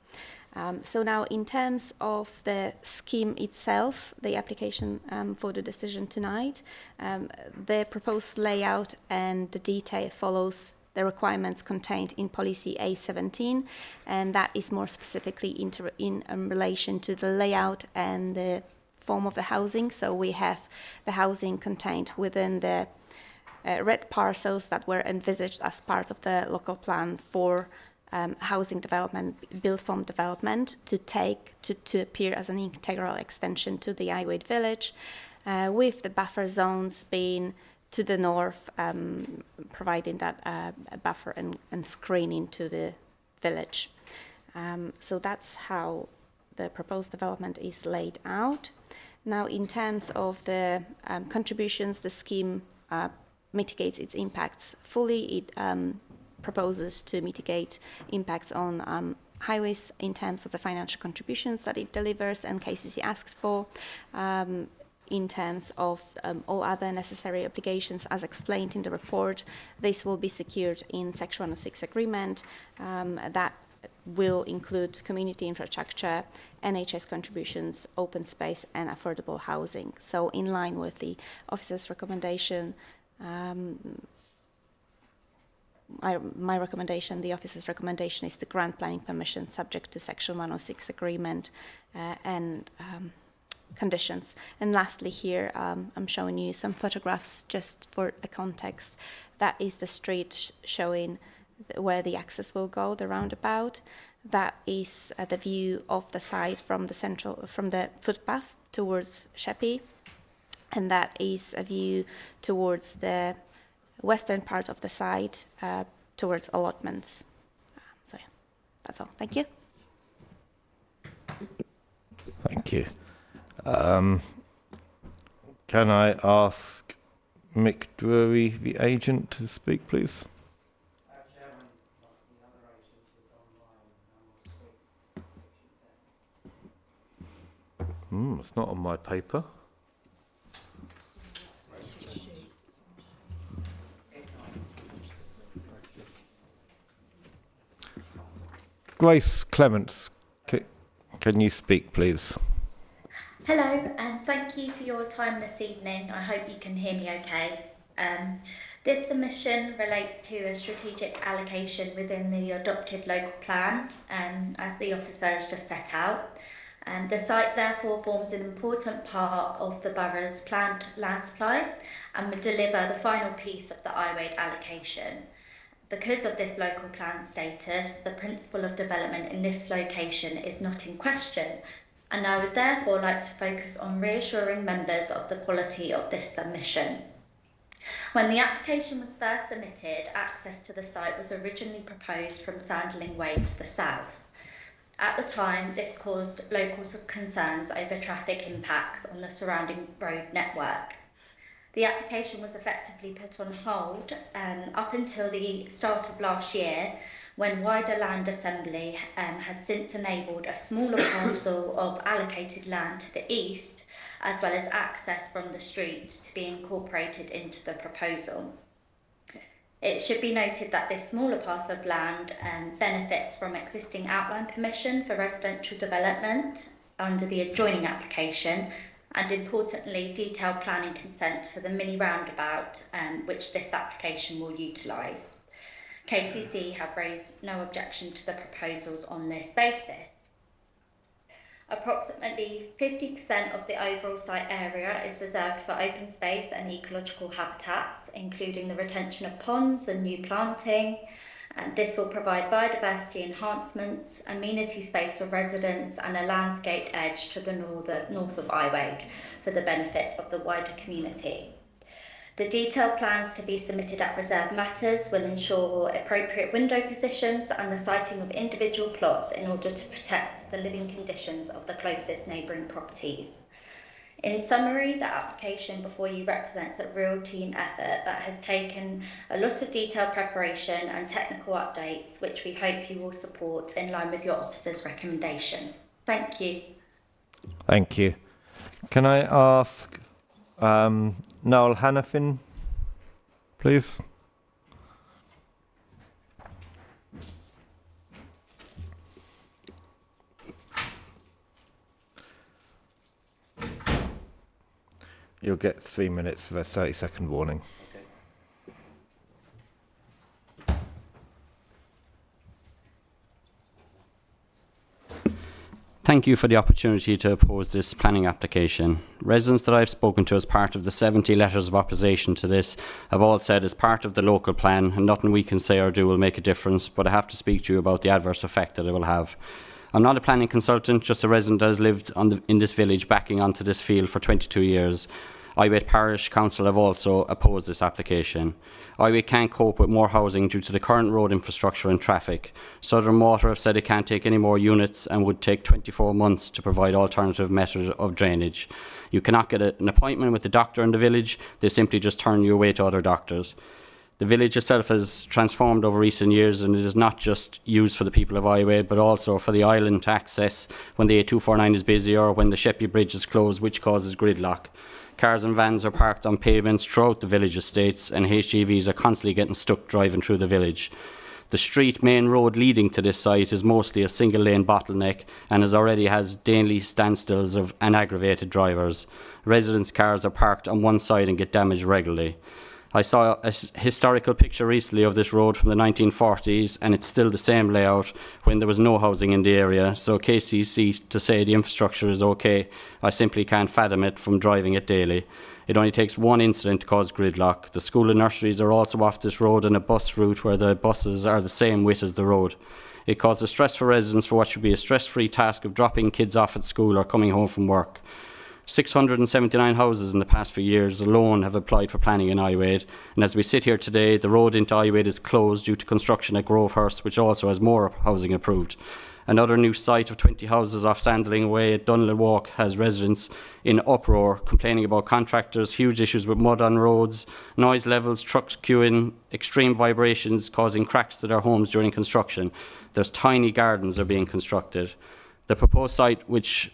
So now, in terms of the scheme itself, the application for the decision tonight, the proposed layout and the detail follows the requirements contained in policy A17, and that is more specifically in relation to the layout and the form of the housing. So we have the housing contained within the red parcels that were envisaged as part of the local plan for housing development, built form development, to appear as an integral extension to the Iwade village, with the buffer zones being to the north, providing that buffer and screening to the village. So that's how the proposed development is laid out. Now, in terms of the contributions, the scheme mitigates its impacts fully. It proposes to mitigate impacts on highways in terms of the financial contributions that it delivers and KCC asks for. In terms of all other necessary obligations as explained in the report, this will be secured in Section 106 agreement that will include community infrastructure, NHS contributions, open space and affordable housing. So in line with the officer's recommendation, my recommendation, the officer's recommendation, is to grant planning permission subject to Section 106 agreement and conditions. And lastly here, I'm showing you some photographs just for a context. That is the street showing where the access will go, the roundabout. That is the view of the site from the footpath towards Sheppey. And that is a view towards the western part of the site, towards allotments. So yeah, that's all. Thank you. Thank you. Can I ask Mick Drury, the agent, to speak, please? It's not on my paper. Grace Clements, can you speak, please? Hello, and thank you for your time this evening. I hope you can hear me okay. This submission relates to a strategic allocation within the adopted local plan, as the officer has just set out. The site therefore forms an important part of the borough's planned land supply and would deliver the final piece of the Iwade allocation. Because of this local plan status, the principle of development in this location is not in question, and I would therefore like to focus on reassuring members of the quality of this submission. When the application was first submitted, access to the site was originally proposed from Sandling Way to the south. At the time, this caused local concerns over traffic impacts on the surrounding road network. The application was effectively put on hold up until the start of last year, when wider land assembly has since enabled a smaller parcel of allocated land to the east, as well as access from the street, to be incorporated into the proposal. It should be noted that this smaller parcel of land benefits from existing outline permission for residential development under the adjoining application, and importantly, detailed planning consent for the mini roundabout, which this application will utilise. KCC have raised no objection to the proposals on this basis. Approximately 50% of the overall site area is reserved for open space and ecological habitats, including the retention of ponds and new planting. And this will provide biodiversity enhancements, amenity space for residents, and a landscaped edge to the north of Iwade for the benefit of the wider community. The detailed plans to be submitted at Reserve Matters will ensure appropriate window positions and the siting of individual plots in order to protect the living conditions of the closest neighbouring properties. In summary, the application before you represents a real team effort that has taken a lot of detailed preparation and technical updates, which we hope you will support in line with your officer's recommendation. Thank you. Thank you. Can I ask Noel Hanafin, please? You'll get 3 minutes for a 30-second warning. Thank you for the opportunity to oppose this planning application. Residents that I've spoken to as part of the 70 letters of opposition to this have all said it's part of the local plan and nothing we can say or do will make a difference, but I have to speak to you about the adverse effect that it will have. I'm not a planning consultant, just a resident that has lived in this village backing onto this field for 22 years. Iwade Parish Council have also opposed this application. Iwade can't cope with more housing due to the current road infrastructure and traffic. Southern Water have said it can't take any more units and would take 24 months to provide alternative method of drainage. You cannot get an appointment with the doctor in the village, they simply just turn you away to other doctors. The village itself has transformed over recent years, and it is not just used for the people of Iwade, but also for the island to access when the A249 is busy or when the Sheppey Bridge is closed, which causes gridlock. Cars and vans are parked on pavements throughout the village estates, and HGVs are constantly getting stuck driving through the village. The street main road leading to this site is mostly a single lane bottleneck and already has daily standstills and aggravated drivers. Residents' cars are parked on one side and get damaged regularly. I saw a historical picture recently of this road from the 1940s, and it's still the same layout when there was no housing in the area. So KCC to say the infrastructure is okay, I simply can't fathom it from driving it daily. It only takes one incident to cause gridlock. The school and nurseries are also off this road on a bus route where the buses are the same width as the road. It causes stress for residents for what should be a stress-free task of dropping kids off at school or coming home from work. 679 houses in the past few years alone have applied for planning in Iwade, and as we sit here today, the road into Iwade is closed due to construction at Grovehurst, which also has more housing approved. Another new site of 20 houses off Sandling Way at Dunley Walk has residents in uproar, complaining about contractors, huge issues with mud on roads, noise levels, trucks queuing, extreme vibrations causing cracks to their homes during construction. There's tiny gardens are being constructed. The proposed site, which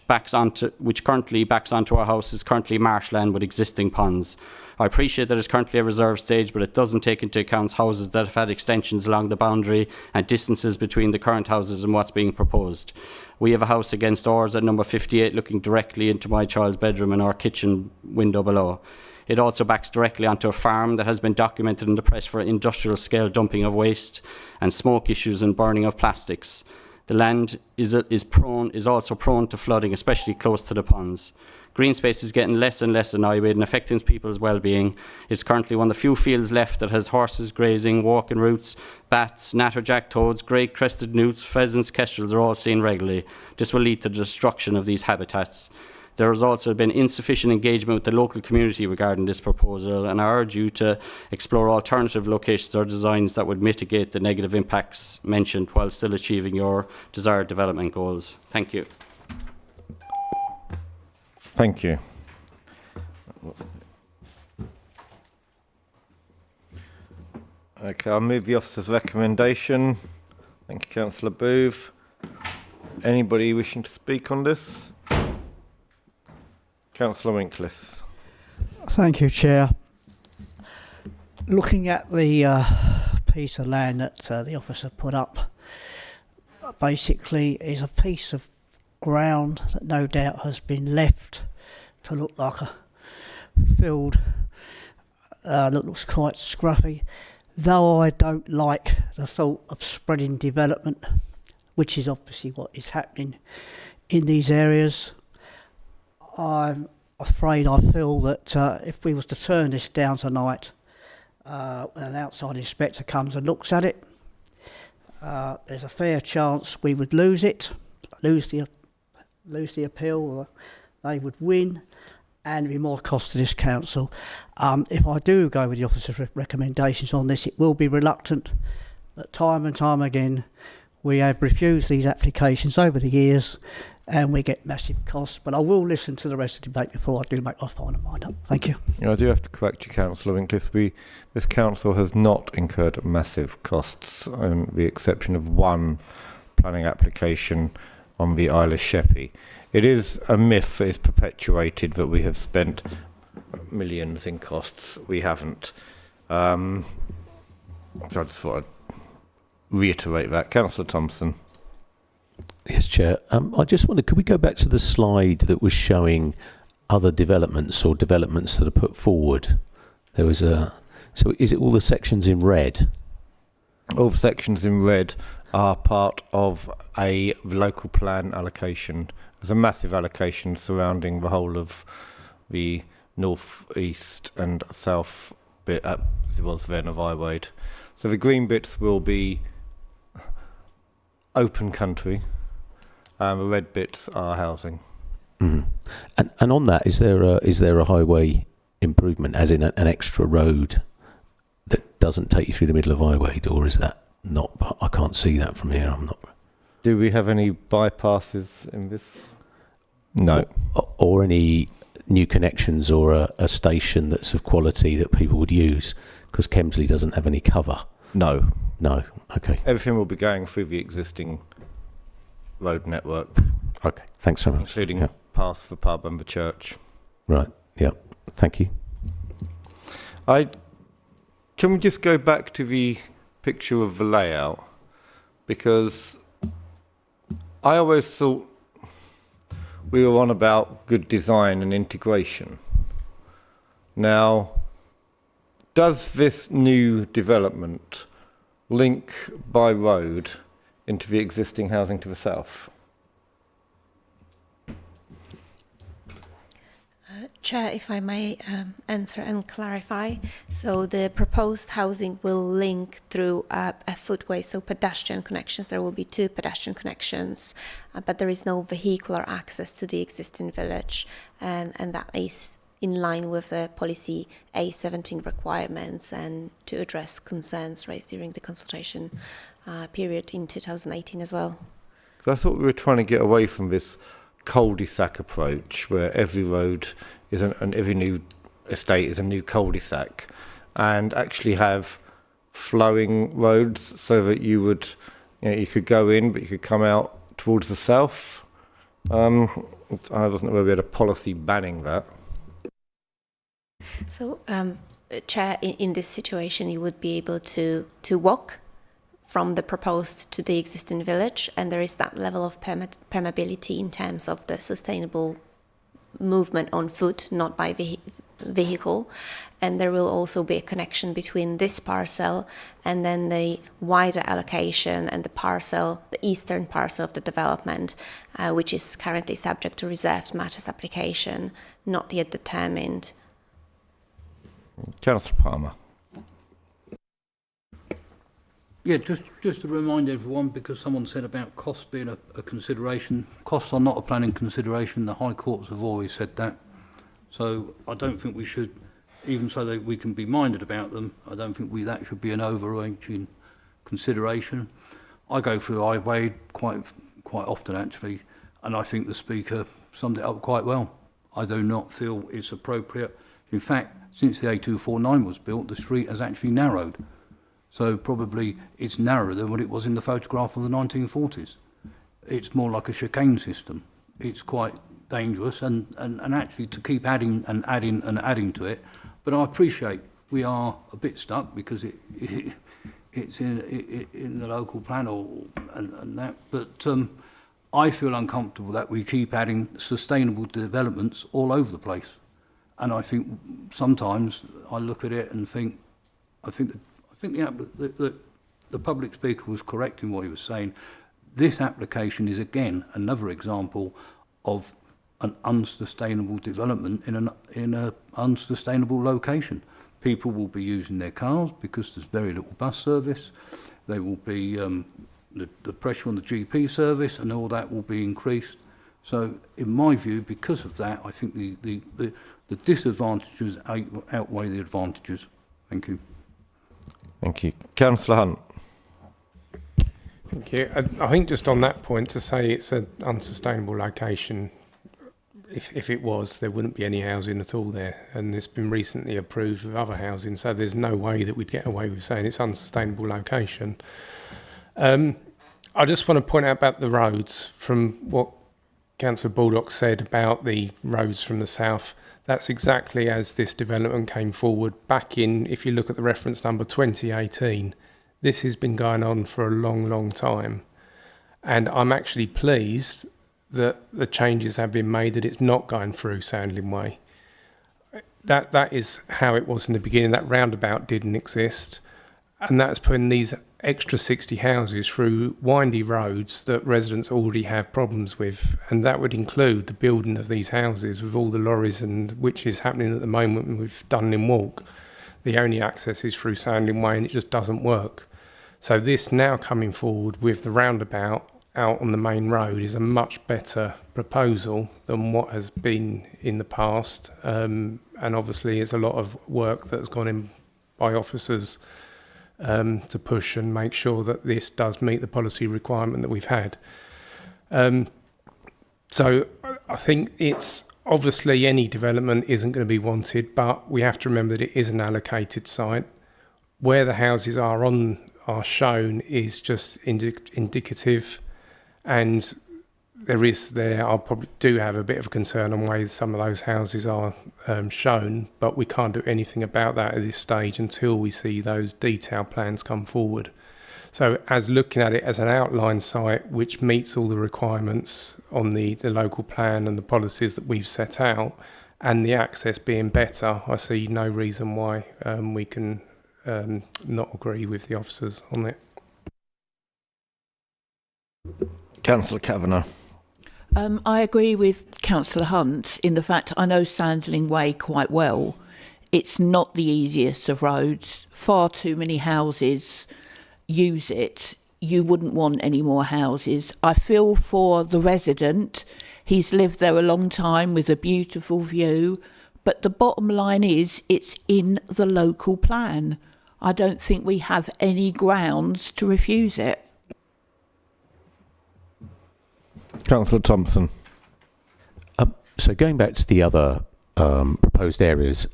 currently backs onto our house, is currently marshland with existing ponds. I appreciate that it's currently a reserve stage, but it doesn't take into account houses that have had extensions along the boundary and distances between the current houses and what's being proposed. We have a house against ours at number 58 looking directly into my child's bedroom and our kitchen window below. It also backs directly onto a farm that has been documented in the press for industrial scale dumping of waste and smoke issues and burning of plastics. The land is also prone to flooding, especially close to the ponds. Green space is getting less and less in Iwade and affecting people's well-being. It's currently one of the few fields left that has horses grazing, walking routes, bats, natterjack toads, grey-crested newts, pheasants, kestrels are all seen regularly. This will lead to the destruction of these habitats. There has also been insufficient engagement with the local community regarding this proposal, and I urge you to explore alternative locations or designs that would mitigate the negative impacts mentioned while still achieving your desired development goals. Thank you. Thank you. Okay, I'll move the officer's recommendation. Thank you, Councillor Booth. Anybody wishing to speak on this? Councillor Winklis. Thank you, Chair. Looking at the piece of land that the officer put up, basically is a piece of ground that no doubt has been left to look like a field that looks quite scruffy. Though I don't like the thought of spreading development, which is obviously what is happening in these areas, I'm afraid I feel that if we was to turn this down tonight, when an outside inspector comes and looks at it, there's a fair chance we would lose it, lose the appeal, or they would win, and be more cost to this council. If I do go with the officer's recommendations on this, it will be reluctant, but time and time again we have refused these applications over the years and we get massive costs. But I will listen to the rest of the debate before I do make my final mind up. Thank you. I do have to correct you, Councillor Winklis. This council has not incurred massive costs, with the exception of one planning application on the Isle of Sheppey. It is a myth that is perpetuated that we have spent millions in costs. We haven't. So I just thought I'd reiterate that. Councillor Thompson. Yes, Chair. I just wondered, could we go back to the slide that was showing other developments or developments that are put forward? There was a... So is it all the sections in red? All the sections in red are part of a local plan allocation. There's a massive allocation surrounding the whole of the north, east and south bit, as it was then of Iwade. So the green bits will be open country, and the red bits are housing. Mm. And on that, is there a highway improvement, as in an extra road that doesn't take you through the middle of Iwade, or is that not? I can't see that from here. I'm not. Do we have any bypasses in this? No. Or any new connections or a station that's of quality that people would use? Because Kemsley doesn't have any cover. No. No. Okay. Everything will be going through the existing road network. Okay. Thanks so much. Including past the pub and the church. Right. Yeah. Thank you. Can we just go back to the picture of the layout? Because I always thought we were on about good design and integration. Now, does this new development link by road into the existing housing to the south? Chair, if I may answer and clarify. So the proposed housing will link through a footway, so pedestrian connections. There will be 2 pedestrian connections, but there is no vehicular access to the existing village, and that is in line with the policy A17 requirements and to address concerns raised during the consultation period in 2018 as well. So I thought we were trying to get away from this cul-de-sac approach where every road is and every new estate is a new cul-de-sac, and actually have flowing roads so that you would, you could go in but you could come out towards the south. I wasn't aware we had a policy banning that. So, Chair, in this situation, you would be able to walk from the proposed to the existing village, and there is that level of permeability in terms of the sustainable movement on foot, not by vehicle. And there will also be a connection between this parcel and then the wider allocation and the eastern parcel of the development, which is currently subject to reserved matters application, not yet determined. Councillor Palmer. Yeah, just to remind everyone, because someone said about costs being a consideration. Costs are not a planning consideration. The High Courts have always said that. So I don't think we should, even so that we can be minded about them, I don't think that should be an overarching consideration. I go through iWade quite often, actually, and I think the Speaker summed it up quite well. I do not feel it's appropriate. In fact, since the A249 was built, the street has actually narrowed. So probably it's narrower than what it was in the photograph of the 1940s. It's more like a chicane system. It's quite dangerous and actually to keep adding and adding and adding to it. But I appreciate we are a bit stuck because it's in the local plan and that. But I feel uncomfortable that we keep adding sustainable developments all over the place. And I think sometimes I look at it and think, I think the public speaker was correct in what he was saying. This application is again another example of an unsustainable development in an unsustainable location. People will be using their cars because there's very little bus service. They will be the pressure on the GP service and all that will be increased. So in my view, because of that, I think the disadvantages outweigh the advantages. Thank you. Thank you. Councillor Hunt. Thank you. I think just on that point, to say it's an unsustainable location, if it was, there wouldn't be any housing at all there. And it's been recently approved with other housing, so there's no way that we'd get away with saying it's an unsustainable location. I just want to point out about the roads, from what Councillor Baldock said about the roads from the south. That's exactly as this development came forward back in, if you look at the reference number 2018, this has been going on for a long, long time. And I'm actually pleased that the changes have been made, that it's not going through Sandling Way. That is how it was in the beginning. That roundabout didn't exist. And that's putting these extra 60 houses through windy roads that residents already have problems with, and that would include the building of these houses with all the lorries, and which is happening at the moment with Dunlin Walk. The only access is through Sandling Way and it just doesn't work. So this now coming forward with the roundabout out on the main road is a much better proposal than what has been in the past, and obviously it's a lot of work that's gone in by officers to push and make sure that this does meet the policy requirement that we've had. So I think it's obviously any development isn't going to be wanted, but we have to remember that it is an allocated site. Where the houses are shown is just indicative, and I probably do have a bit of a concern on where some of those houses are shown, but we can't do anything about that at this stage until we see those detailed plans come forward. So as looking at it as an outline site which meets all the requirements on the local plan and the policies that we've set out, and the access being better, I see no reason why we can not agree with the officers on it. Councillor Kavanagh. I agree with Councillor Hunt in the fact I know Sandling Way quite well. It's not the easiest of roads. Far too many houses use it. You wouldn't want any more houses. I feel for the resident. He's lived there a long time with a beautiful view. But the bottom line is it's in the local plan. I don't think we have any grounds to refuse it. Councillor Thompson. So going back to the other proposed areas,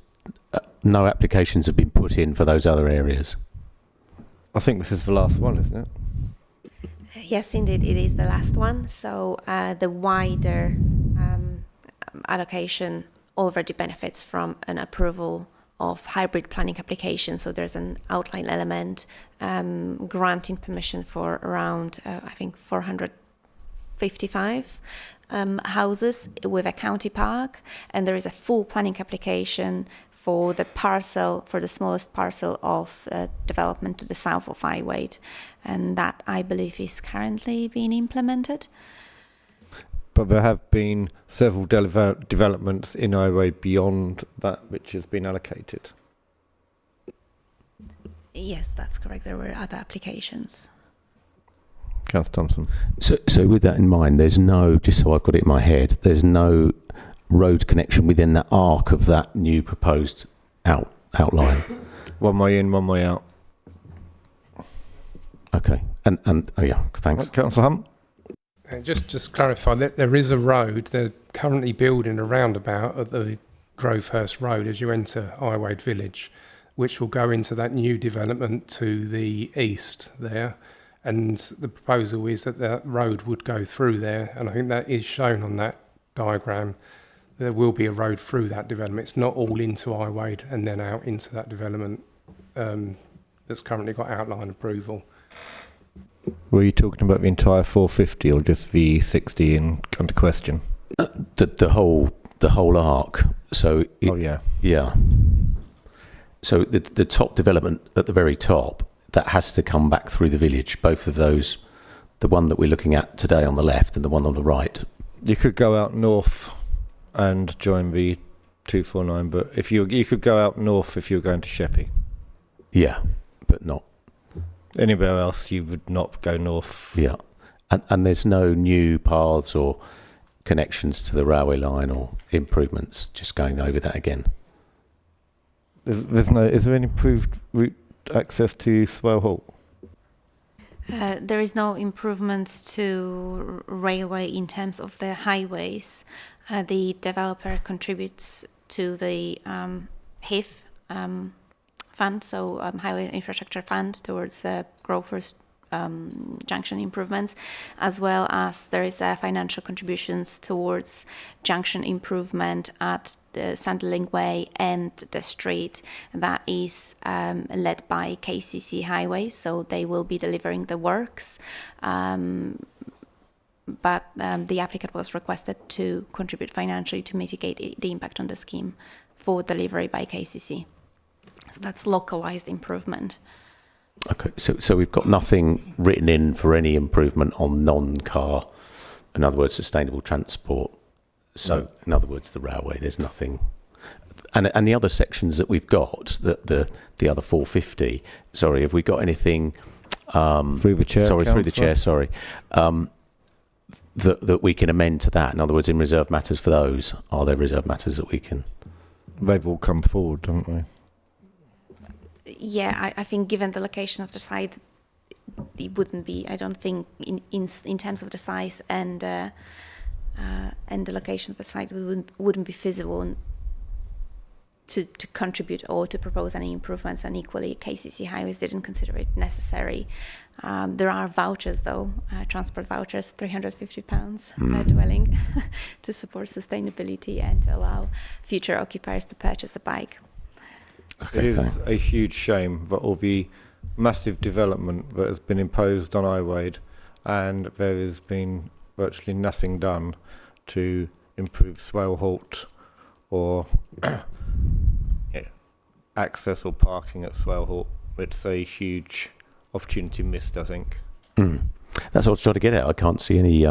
no applications have been put in for those other areas? I think this is the last one, isn't it? Yes, indeed, it is the last one. So the wider allocation already benefits from an approval of hybrid planning application. So there's an outline element granting permission for around, I think, 455 houses with a county park, and there is a full planning application for the parcel, for the smallest parcel of development to the south of Iwade, and that I believe is currently being implemented. But there have been several developments in Iwade beyond that which has been allocated. Yes, that's correct. There were other applications. Councillor Thompson. So with that in mind, there's no, just so I've got it in my head, there's no road connection within that arc of that new proposed outline. One way in, one way out. Okay. And oh yeah, thanks. Councillor Hunt. Just clarify that there is a road. They're currently building a roundabout at the Grovehurst Road as you enter Iwade Village, which will go into that new development to the east there. And the proposal is that that road would go through there, and I think that is shown on that diagram. There will be a road through that development. It's not all into Iwade and then out into that development that's currently got outline approval. Were you talking about the entire 450 or just the 60 under question? The whole arc. So yeah. So the top development at the very top, that has to come back through the village. Both of those, the one that we're looking at today on the left and the one on the right. You could go out north and join the 249, but if you could go out north if you were going to Sheppey. Yeah, but not anywhere else. You would not go north. Yeah, and there's no new paths or connections to the railway line or improvements. Just going over that again. Is there any improved route access to Swale Hall? There is no improvements to railway in terms of the highways. The developer contributes to the HIF fund, so Highway Infrastructure Fund, towards Grovehurst junction improvements, as well as there is financial contributions towards junction improvement at the Sanderling Way and the street that is led by KCC Highway, so they will be delivering the works. But the applicant was requested to contribute financially to mitigate the impact on the scheme for delivery by KCC. So that's localized improvement. Okay, so we've got nothing written in for any improvement on non-car, in other words, sustainable transport. So, in other words, the railway, there's nothing. And the other sections that we've got, the other 450, sorry, have we got anything... through the chair, sorry, Councillor. through the chair, sorry. That we can amend to that. In other words, in reserved matters for those, are there reserved matters that we can... They've all come forward, haven't they? Yeah, I think given the location of the site, it wouldn't be. I don't think in terms of the size and the location of the site, wouldn't be feasible to contribute or to propose any improvements. And equally, KCC Highways didn't consider it necessary. There are vouchers though, transport vouchers, £350 per dwelling, to support sustainability and to allow future occupiers to purchase a bike. It is a huge shame that all the massive development that has been imposed on Iwade, and there has been virtually nothing done to improve Swale Halt or access or parking at Swale Halt. It's a huge opportunity missed, I think. That's what I was trying to get at. I can't see any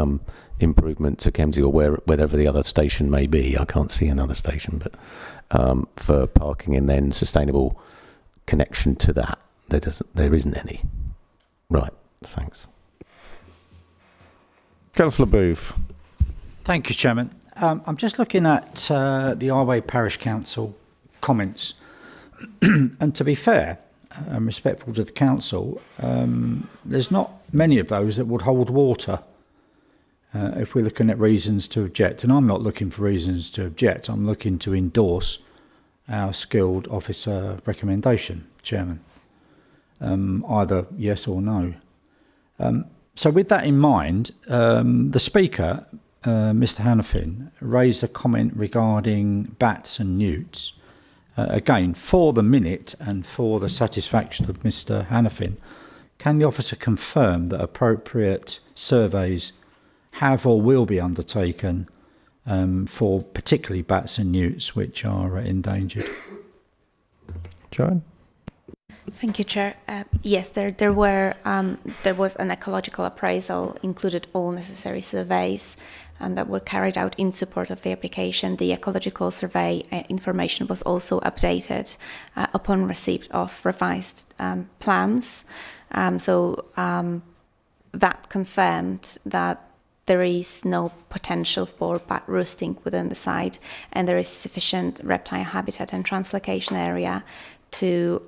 improvement to Kemsey or wherever the other station may be. I can't see another station, but for parking and then sustainable connection to that, there isn't any. Right, thanks. Councillor Booth. Thank you, Chairman. I'm just looking at the Iwade Parish Council comments, and to be fair and respectful to the council, there's not many of those that would hold water if we're looking at reasons to object. And I'm not looking for reasons to object. I'm looking to endorse our skilled officer recommendation, Chairman. Either yes or no. So with that in mind, the Speaker, Mr Hannafin, raised a comment regarding bats and newts. Again, for the minute and for the satisfaction of Mr Hannafin, can the officer confirm that appropriate surveys have or will be undertaken for particularly bats and newts which are endangered? Joan? Thank you, Chair. Yes, there was an ecological appraisal, included all necessary surveys that were carried out in support of the application. The ecological survey information was also updated upon receipt of revised plans. That confirmed that there is no potential for bat roosting within the site, and there is sufficient reptile habitat and translocation area to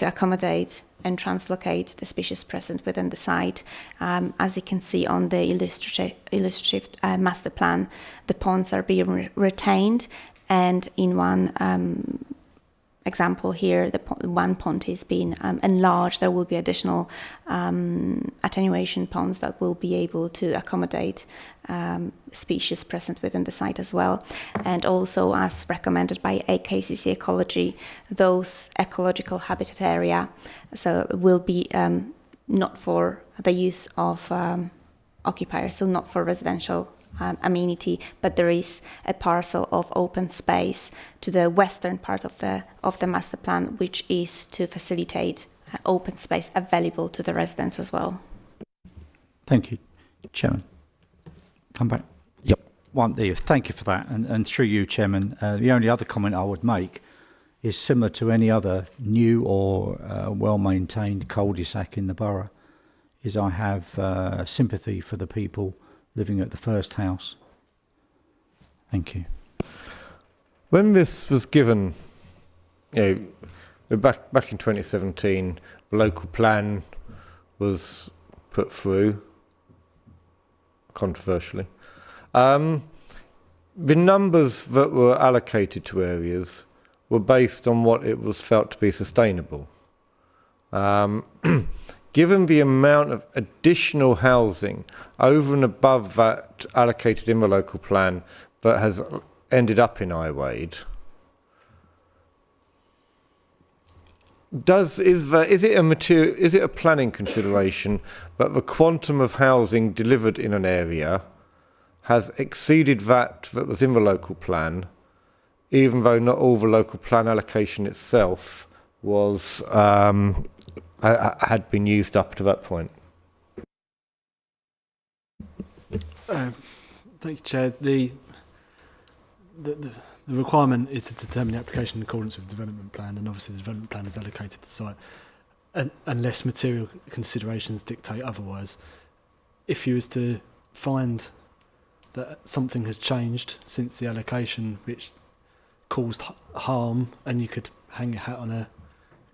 accommodate and translocate the species present within the site. As you can see on the illustrative master plan, the ponds are being retained, and in one example here, one pond is being enlarged. There will be additional attenuation ponds that will be able to accommodate species present within the site as well. And also, as recommended by AKCC Ecology, those ecological habitat area will be not for the use of occupiers, so not for residential amenity, but there is a parcel of open space to the western part of the master plan, which is to facilitate open space available to the residents as well. Thank you, Chairman. Come back. Yep. Thank you for that. And through you, Chairman, the only other comment I would make is similar to any other new or well-maintained cul-de-sac in the borough, is I have sympathy for the people living at the first house. Thank you. When this was given, back in 2017, the local plan was put through, controversially. The numbers that were allocated to areas were based on what it was felt to be sustainable. Given the amount of additional housing over and above that allocated in the local plan that has ended up in Iwade, is it a planning consideration that the quantum of housing delivered in an area has exceeded that was in the local plan, even though not all the local plan allocation itself was had been used up to that point? Thank you, Chair. The requirement is to determine the application in accordance with the development plan, and obviously the development plan is allocated to site, unless material considerations dictate otherwise. If you was to find that something has changed since the allocation which caused harm, and you could hang your hat on a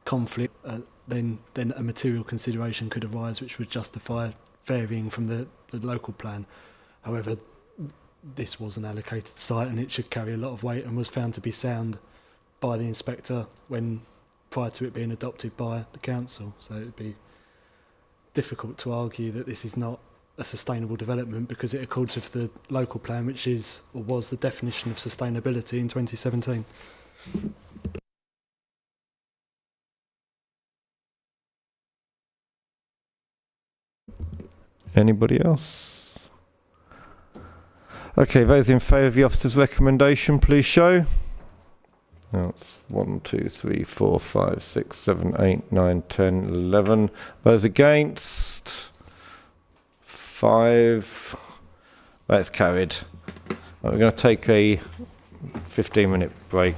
conflict, then a material consideration could arise which would justify varying from the local plan. However, this was an allocated site and it should carry a lot of weight, and was found to be sound by the inspector prior to it being adopted by the council. So it would be difficult to argue that this is not a sustainable development, because it accords with the local plan, which is or was the definition of sustainability in 2017. Anybody else? Okay, those in favour of the officer's recommendation, please show. That's 1, 2, 3, 4, 5, 6, 7, 8, 9, 10, 11. Those against? 5. That's carried. Right, we're going to take a 15-minute break.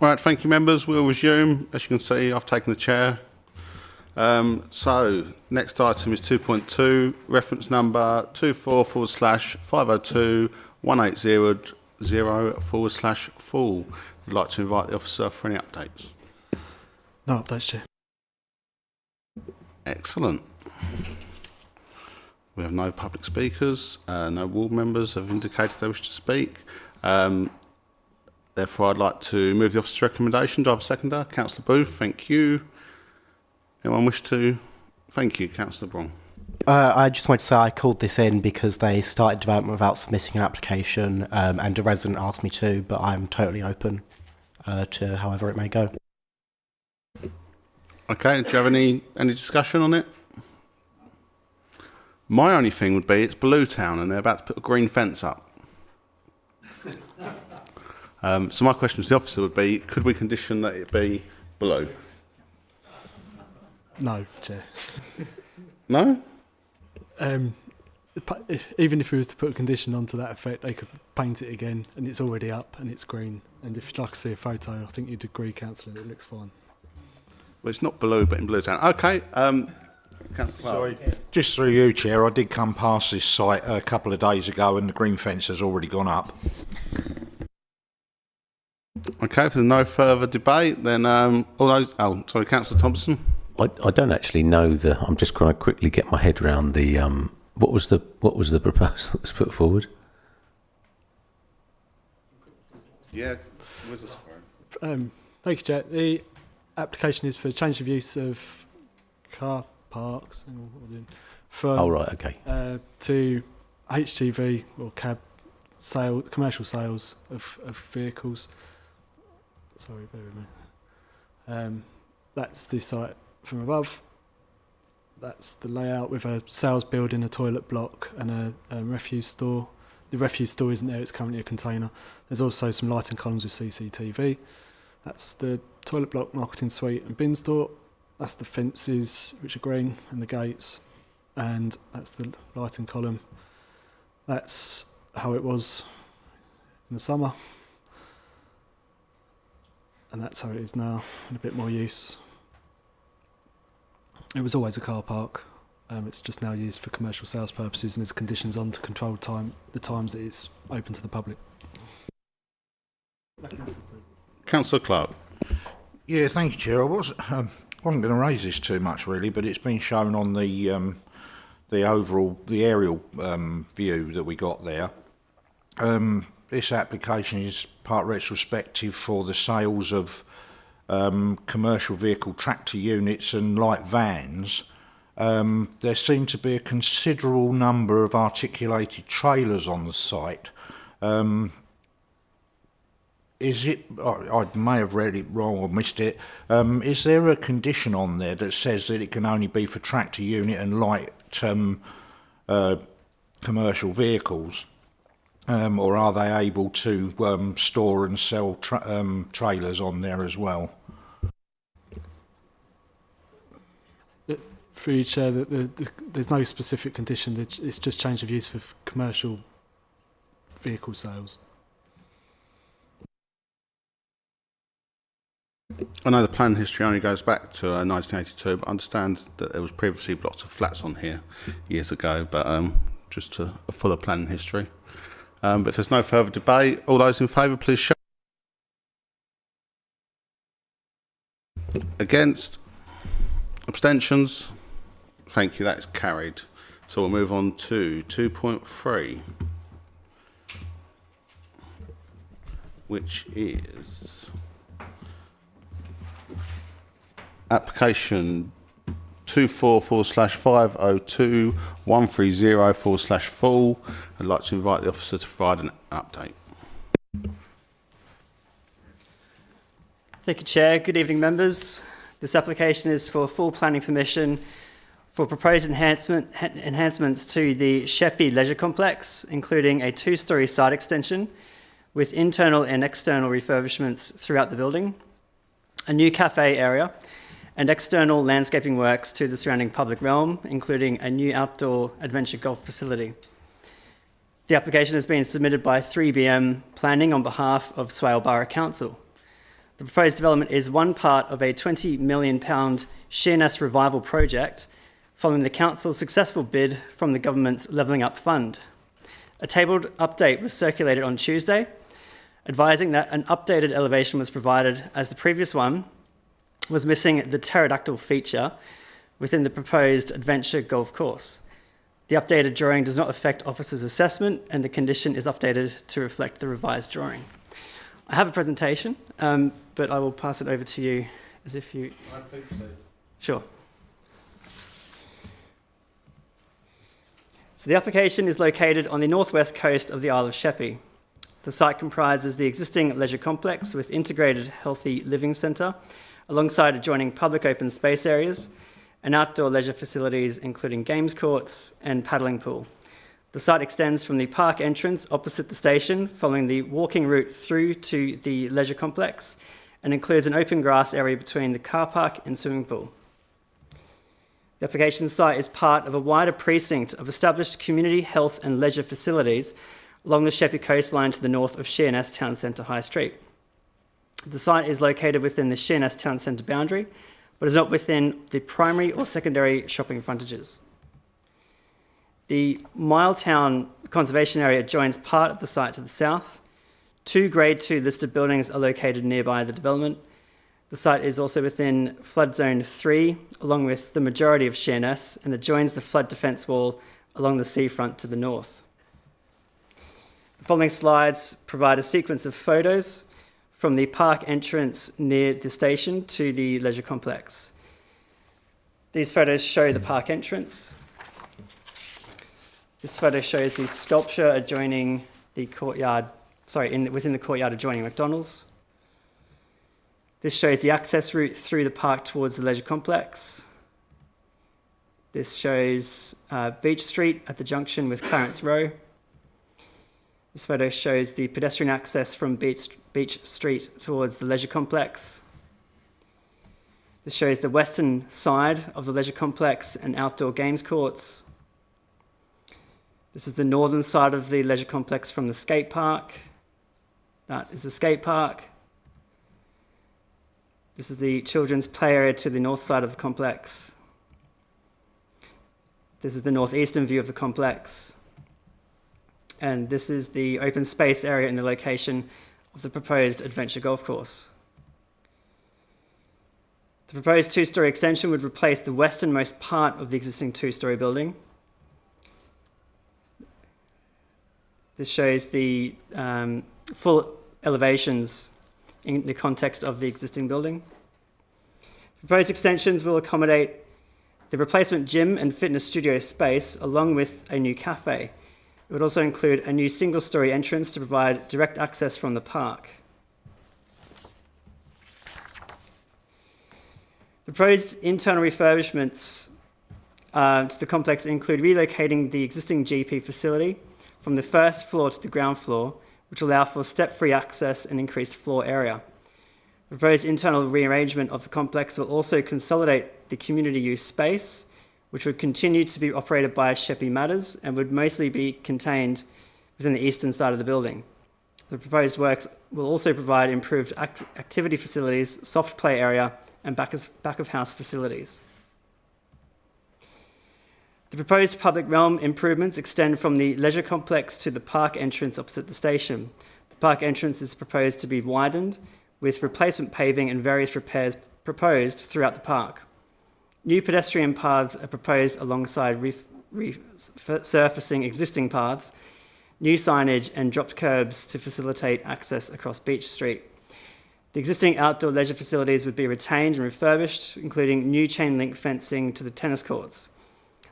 Right, thank you, members. We'll resume. As you can see, I've taken the chair. So, next item is 2.2, reference number 24/502-180/full. I'd like to invite the officer for any updates. No updates, Chair. Excellent. We have no public speakers, no ward members have indicated they wish to speak. Therefore, I'd like to move the officer's recommendation. Do I have a seconder? Councillor Booth, thank you. Anyone wish to? Thank you, Councillor Brong. I just wanted to say I called this in because they started development without submitting an application, and a resident asked me to, but I'm totally open to however it may go. Okay, do you have any discussion on it? My only thing would be it's Blue Town and they're about to put a green fence up. So my question to the officer would be, could we condition that it be blue? No, Chair. No? Even if we was to put a condition onto that effect, they could paint it again, and it's already up and it's green. And if you'd like to see a photo, I think you'd agree, Councillor, it looks fine. Well, it's not blue, but in Blue Town. Okay. Councillor Clark. Sorry, just through you, Chair, I did come past this site a couple of days ago and the green fence has already gone up. Okay, if there's no further debate, then all those... Oh, sorry, Councillor Thompson. I don't actually know I'm just going to quickly get my head around the what was the proposal that was put forward? Yeah, where's this Thank you, Chair. The application is for change of use of car parks from Oh, right, okay. to HGV or cab commercial sales of vehicles. Sorry, bear with me. That's the site from above. That's the layout with a sales building, a toilet block and a refuse store. The refuse store isn't there, it's currently a container. There's also some lighting columns with CCTV. That's the toilet block, marketing suite and bin store. That's the fences, which are green, and the gates. And that's the lighting column. That's how it was in the summer. And that's how it is now, in a bit more use. It was always a car park. It's just now used for commercial sales purposes, and there's conditions on to control the times that it's open to the public. Councillor Clark. Yeah, thank you, Chair. I wasn't going to raise this too much, really, but it's been shown on the aerial view that we got there. This application is part retrospective for the sales of commercial vehicle tractor units and light vans. There seem to be a considerable number of articulated trailers on the site. Is it, I may have read it wrong or missed it, is there a condition on there that says that it can only be for tractor unit and light commercial vehicles? Or are they able to store and sell trailers on there as well? Through you, Chair, there's no specific condition. It's just change of use for commercial vehicle sales. I know the plan history only goes back to 1982, but I understand that there was previously lots of flats on here years ago, but just a fuller planning history. But if there's no further debate, all those in favour, please show. Against? Abstentions? Thank you, that is carried. So we'll move on to 2.3, which is application 24/502-130/full. I'd like to invite the officer to provide an update. Thank you, Chair. Good evening, members. This application is for full planning permission for proposed enhancements to the Sheppey Leisure Complex, including a 2-storey site extension with internal and external refurbishments throughout the building, a new cafe area, and external landscaping works to the surrounding public realm, including a new outdoor adventure golf facility. The application has been submitted by 3BM Planning on behalf of Swale Borough Council. The proposed development is one part of a £20 million Sheerness revival project following the council's successful bid from the government's Levelling Up Fund. A tabled update was circulated on Tuesday, advising that an updated elevation was provided as the previous one was missing the pterodactyl feature within the proposed adventure golf course. The updated drawing does not affect officers' assessment, and the condition is updated to reflect the revised drawing. I have a presentation, but I will pass it over to you as if you... I think so. Sure. So the application is located on the northwest coast of the Isle of Sheppey. The site comprises the existing leisure complex with integrated healthy living centre, alongside adjoining public open space areas and outdoor leisure facilities including games courts and paddling pool. The site extends from the park entrance opposite the station, following the walking route through to the leisure complex, and includes an open grass area between the car park and swimming pool. The application site is part of a wider precinct of established community health and leisure facilities along the Sheppey coastline to the north of Sheerness Town Centre High Street. The site is located within the Sheerness Town Centre boundary, but is not within the primary or secondary shopping frontages. The Miletown Conservation Area joins part of the site to the south. 2 Grade 2 listed buildings are located nearby the development. The site is also within Flood Zone 3, along with the majority of Sheerness, and adjoins the flood defence wall along the seafront to the north. The following slides provide a sequence of photos from the park entrance near the station to the leisure complex. These photos show the park entrance. This photo shows the sculpture adjoining the courtyard, within the courtyard adjoining McDonald's. This shows the access route through the park towards the leisure complex. This shows Beach Street at the junction with Clarence Row. This photo shows the pedestrian access from Beach Street towards the leisure complex. This shows the western side of the leisure complex and outdoor games courts. This is the northern side of the leisure complex from the skate park. That is the skate park. This is the children's play area to the north side of the complex. This is the northeastern view of the complex. And this is the open space area in the location of the proposed adventure golf course. The proposed 2-storey extension would replace the westernmost part of the existing 2-storey building. This shows the full elevations in the context of the existing building. Proposed extensions will accommodate the replacement gym and fitness studio space along with a new cafe. It would also include a new single-storey entrance to provide direct access from the park. The proposed internal refurbishments to the complex include relocating the existing GP facility from the first floor to the ground floor, which will allow for step-free access and increased floor area. The proposed internal rearrangement of the complex will also consolidate the community use space, which would continue to be operated by Sheppey Matters and would mostly be contained within the eastern side of the building. The proposed works will also provide improved activity facilities, soft play area, and back-of-house facilities. The proposed public realm improvements extend from the leisure complex to the park entrance opposite the station. The park entrance is proposed to be widened, with replacement paving and various repairs proposed throughout the park. New pedestrian paths are proposed alongside resurfacing existing paths, new signage and dropped curbs to facilitate access across Beach Street. The existing outdoor leisure facilities would be retained and refurbished, including new chain link fencing to the tennis courts.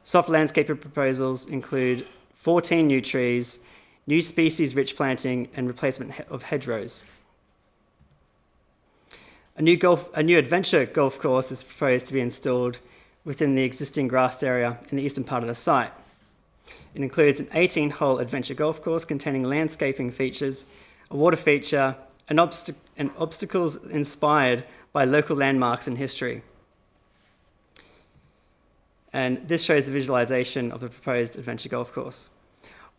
Soft landscaping proposals include 14 new trees, new species-rich planting, and replacement of hedgerows. A new adventure golf course is proposed to be installed within the existing grassed area in the eastern part of the site. It includes an 18-hole adventure golf course containing landscaping features, a water feature, and obstacles inspired by local landmarks and history. And this shows the visualization of the proposed adventure golf course.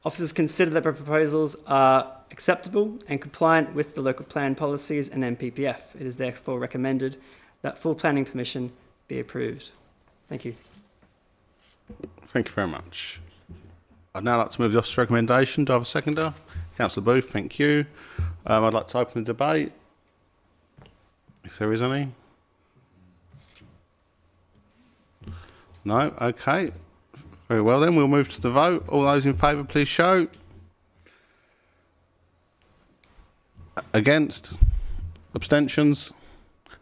Officers consider that the proposals are acceptable and compliant with the local plan policies and MPPF. It is therefore recommended that full planning permission be approved. Thank you. Thank you very much. I'd now like to move the officer's recommendation. Do I have a seconder? Councillor Booth, thank you. I'd like to open the debate, if there is any. No? Okay. Very well then, we'll move to the vote. All those in favour, please show. Against? Abstentions?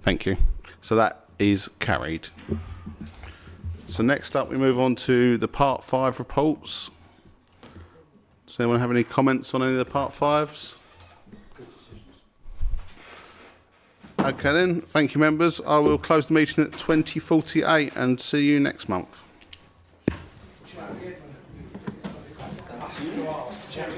Thank you. So that is carried. So next up we move on to the Part 5 reports. Does anyone have any comments on any of the Part 5s? Okay then, thank you members. I will close the meeting at 20:48 and see you next month.